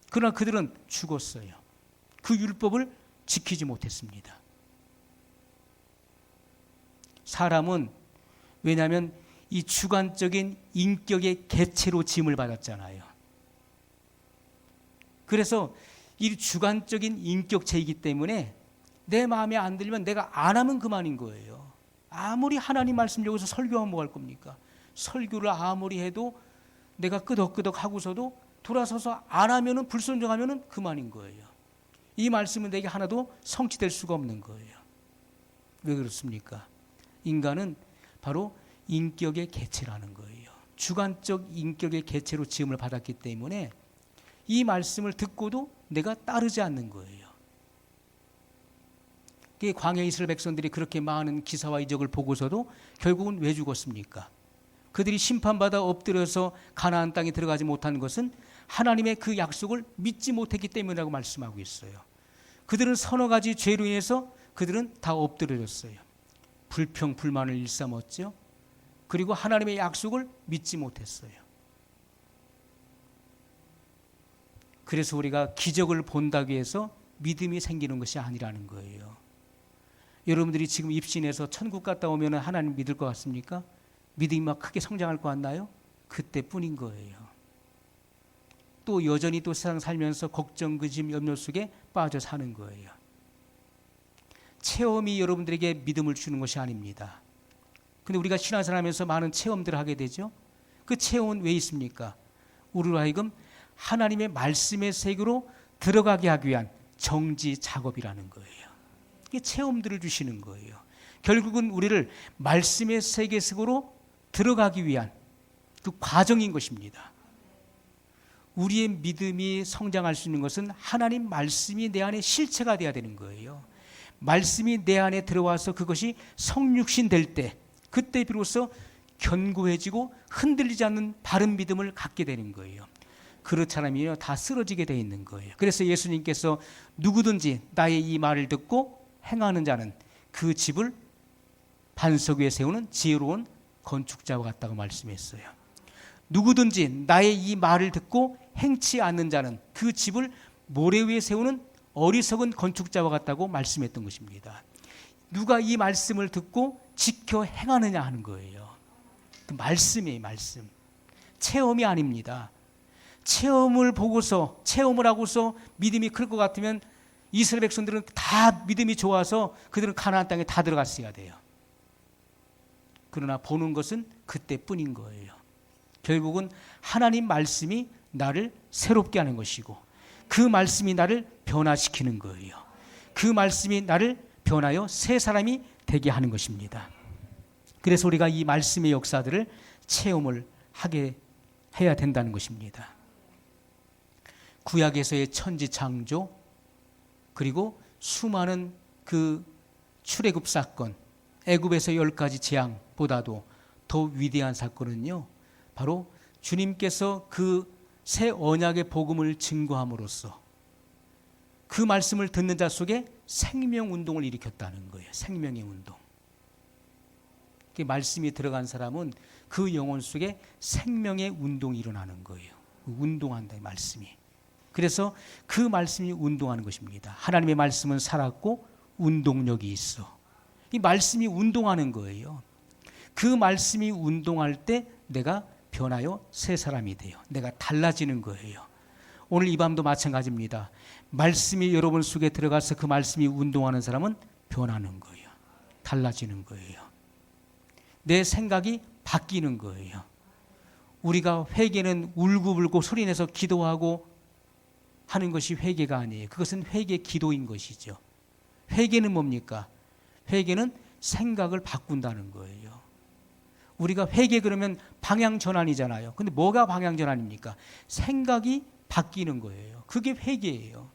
A: 그러나 그들은 죽었어요. 그 율법을 지키지 못했습니다. 사람은 왜냐하면 이 주관적인 인격의 개체로 지음을 받았잖아요. 그래서 이 주관적인 인격체이기 때문에 내 마음에 안 들면 내가 안 하면 그만인 거예요. 아무리 하나님 말씀 여기서 설교하면 뭐 할 겁니까? 설교를 아무리 해도 내가 끄덕끄덕 하고서도 돌아서서 안 하면은 불순종하면은 그만인 거예요. 이 말씀은 내게 하나도 성취될 수가 없는 거예요. 왜 그렇습니까? 인간은 바로 인격의 개체라는 거예요. 주관적 인격의 개체로 지음을 받았기 때문에 이 말씀을 듣고도 내가 따르지 않는 거예요. 광야 이스라엘 백성들이 그렇게 많은 기사와 이적을 보고서도 결국은 왜 죽었습니까? 그들이 심판받아 엎드려서 가나안 땅에 들어가지 못한 것은 하나님의 그 약속을 믿지 못했기 때문이라고 말씀하고 있어요. 그들은 서너 가지 죄로 인해서 그들은 다 엎드려졌어요. 불평, 불만을 일삼았죠. 그리고 하나님의 약속을 믿지 못했어요. 그래서 우리가 기적을 본다고 해서 믿음이 생기는 것이 아니라는 거예요. 여러분들이 지금 입신해서 천국 갔다 오면 하나님 믿을 것 같습니까? 믿음이 막 크게 성장할 것 같나요? 그때뿐인 거예요. 또 여전히 또 세상 살면서 걱정, 근심, 염려 속에 빠져 사는 거예요. 체험이 여러분들에게 믿음을 주는 것이 아닙니다. 근데 우리가 신앙생활하면서 많은 체험들을 하게 되죠. 그 체험은 왜 있습니까? 우리로 하여금 하나님의 말씀의 세계로 들어가게 하기 위한 정지 작업이라는 거예요. 이게 체험들을 주시는 거예요. 결국은 우리를 말씀의 세계 속으로 들어가기 위한 그 과정인 것입니다. 우리의 믿음이 성장할 수 있는 것은 하나님 말씀이 내 안에 실체가 되어야 되는 거예요. 말씀이 내 안에 들어와서 그것이 성육신 될 때, 그때 비로소 견고해지고 흔들리지 않는 바른 믿음을 갖게 되는 거예요. 그렇지 않으면 다 쓰러지게 되어 있는 거예요. 그래서 예수님께서 누구든지 나의 이 말을 듣고 행하는 자는 그 집을 반석 위에 세우는 지혜로운 건축자와 같다고 말씀했어요. 누구든지 나의 이 말을 듣고 행치 않는 자는 그 집을 모래 위에 세우는 어리석은 건축자와 같다고 말씀했던 것입니다. 누가 이 말씀을 듣고 지켜 행하느냐 하는 거예요. 그 말씀이에요, 말씀. 체험이 아닙니다. 체험을 하고서 믿음이 클 것 같으면 이스라엘 백성들은 다 믿음이 좋아서 그들은 가나안 땅에 다 들어갔어야 돼요. 그러나 보는 것은 그때뿐인 거예요. 결국은 하나님 말씀이 나를 새롭게 하는 것이고 그 말씀이 나를 변화시키는 거예요. 그 말씀이 나를 변하여 새 사람이 되게 하는 것입니다. 그래서 우리가 이 말씀의 역사들을 체험을 하게 해야 된다는 것입니다. 구약에서의 천지 창조, 그리고 수많은 그 출애굽 사건, 애굽에서 10가지 재앙보다도 더 위대한 사건은요, 바로 주님께서 그 새 언약의 복음을 증거함으로써 그 말씀을 듣는 자 속에 생명운동을 일으켰다는 거예요. 생명의 운동. 말씀이 들어간 사람은 그 영혼 속에 생명의 운동이 일어나는 거예요. 운동한다, 말씀이. 그래서 그 말씀이 운동하는 것입니다. 하나님의 말씀은 살았고 운동력이 있어. 이 말씀이 운동하는 거예요. 그 말씀이 운동할 때 내가 변하여 새 사람이 돼요. 내가 달라지는 거예요. 오늘 이 밤도 마찬가지입니다. 말씀이 여러분 속에 들어가서 그 말씀이 운동하는 사람은 변하는 거예요. 달라지는 거예요. 내 생각이 바뀌는 거예요. 우리가 회개는 울고불고 소리내서 기도하고 하는 것이 회개가 아니에요. 그것은 회개 기도인 것이죠. 회개는 뭡니까? 회개는 생각을 바꾼다는 거예요. 우리가 회개 그러면 방향 전환이잖아요. 근데 뭐가 방향 전환입니까? 생각이 바뀌는 거예요. 그게 회개예요.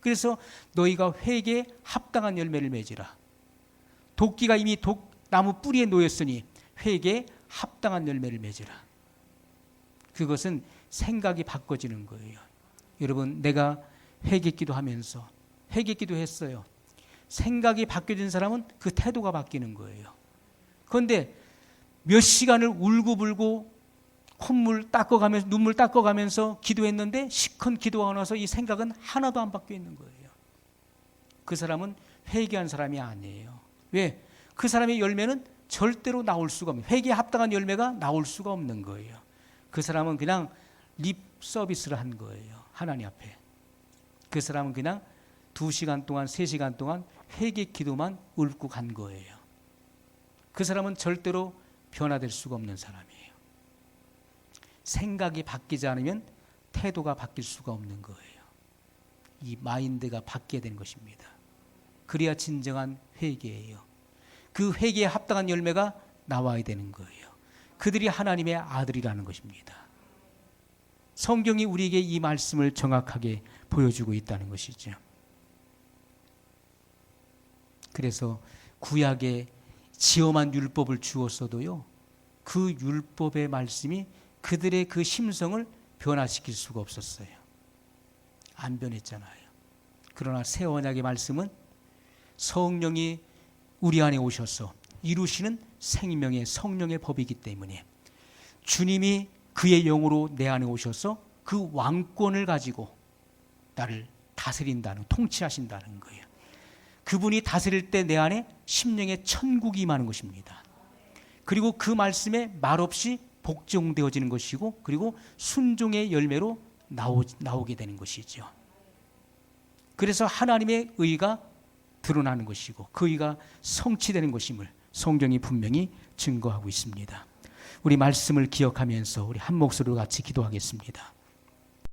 A: 그래서 너희가 회개에 합당한 열매를 맺으라. 도끼가 이미 나무 뿌리에 놓였으니 회개에 합당한 열매를 맺으라. 그것은 생각이 바꿔지는 거예요. 여러분, 내가 회개기도 하면서 회개기도 했어요. 생각이 바뀌어진 사람은 그 태도가 바뀌는 거예요. 그런데 몇 시간을 울고불고 콧물 닦아가면서 눈물 닦아가면서 기도했는데 시큰 기도가 나서 이 생각은 하나도 안 바뀌어 있는 거예요. 그 사람은 회개한 사람이 아니에요. 왜? 그 사람의 열매는 절대로 나올 수가 없는, 회개에 합당한 열매가 나올 수가 없는 거예요. 그 사람은 그냥 립 서비스를 한 거예요. 하나님 앞에. 그 사람은 그냥 2시간 동안 3시간 동안 회개 기도만 읊고 간 거예요. 그 사람은 절대로 변화될 수가 없는 사람이에요. 생각이 바뀌지 않으면 태도가 바뀔 수가 없는 거예요. 이 마인드가 바뀌어야 되는 것입니다. 그래야 진정한 회개예요. 그 회개에 합당한 열매가 나와야 되는 거예요. 그들이 하나님의 아들이라는 것입니다. 성경이 우리에게 이 말씀을 정확하게 보여주고 있다는 것이죠. 그래서 구약에 지엄한 율법을 주었어도요, 그 율법의 말씀이 그들의 그 심성을 변화시킬 수가 없었어요. 안 변했잖아요. 그러나 새 언약의 말씀은 성령이 우리 안에 오셔서 이루시는 생명의 성령의 법이기 때문에 주님이 그의 영으로 내 안에 오셔서 그 왕권을 가지고 나를 다스린다는, 통치하신다는 거예요. 그분이 다스릴 때 내 안에 심령의 천국이 임하는 것입니다. 그리고 그 말씀에 말없이 복종되어지는 것이고, 그리고 순종의 열매로 나오게 되는 것이죠. 그래서 하나님의 의가 드러나는 것이고 그 의가 성취되는 것임을 성경이 분명히 증거하고 있습니다. 우리 말씀을 기억하면서 우리 한 목소리로 같이 기도하겠습니다.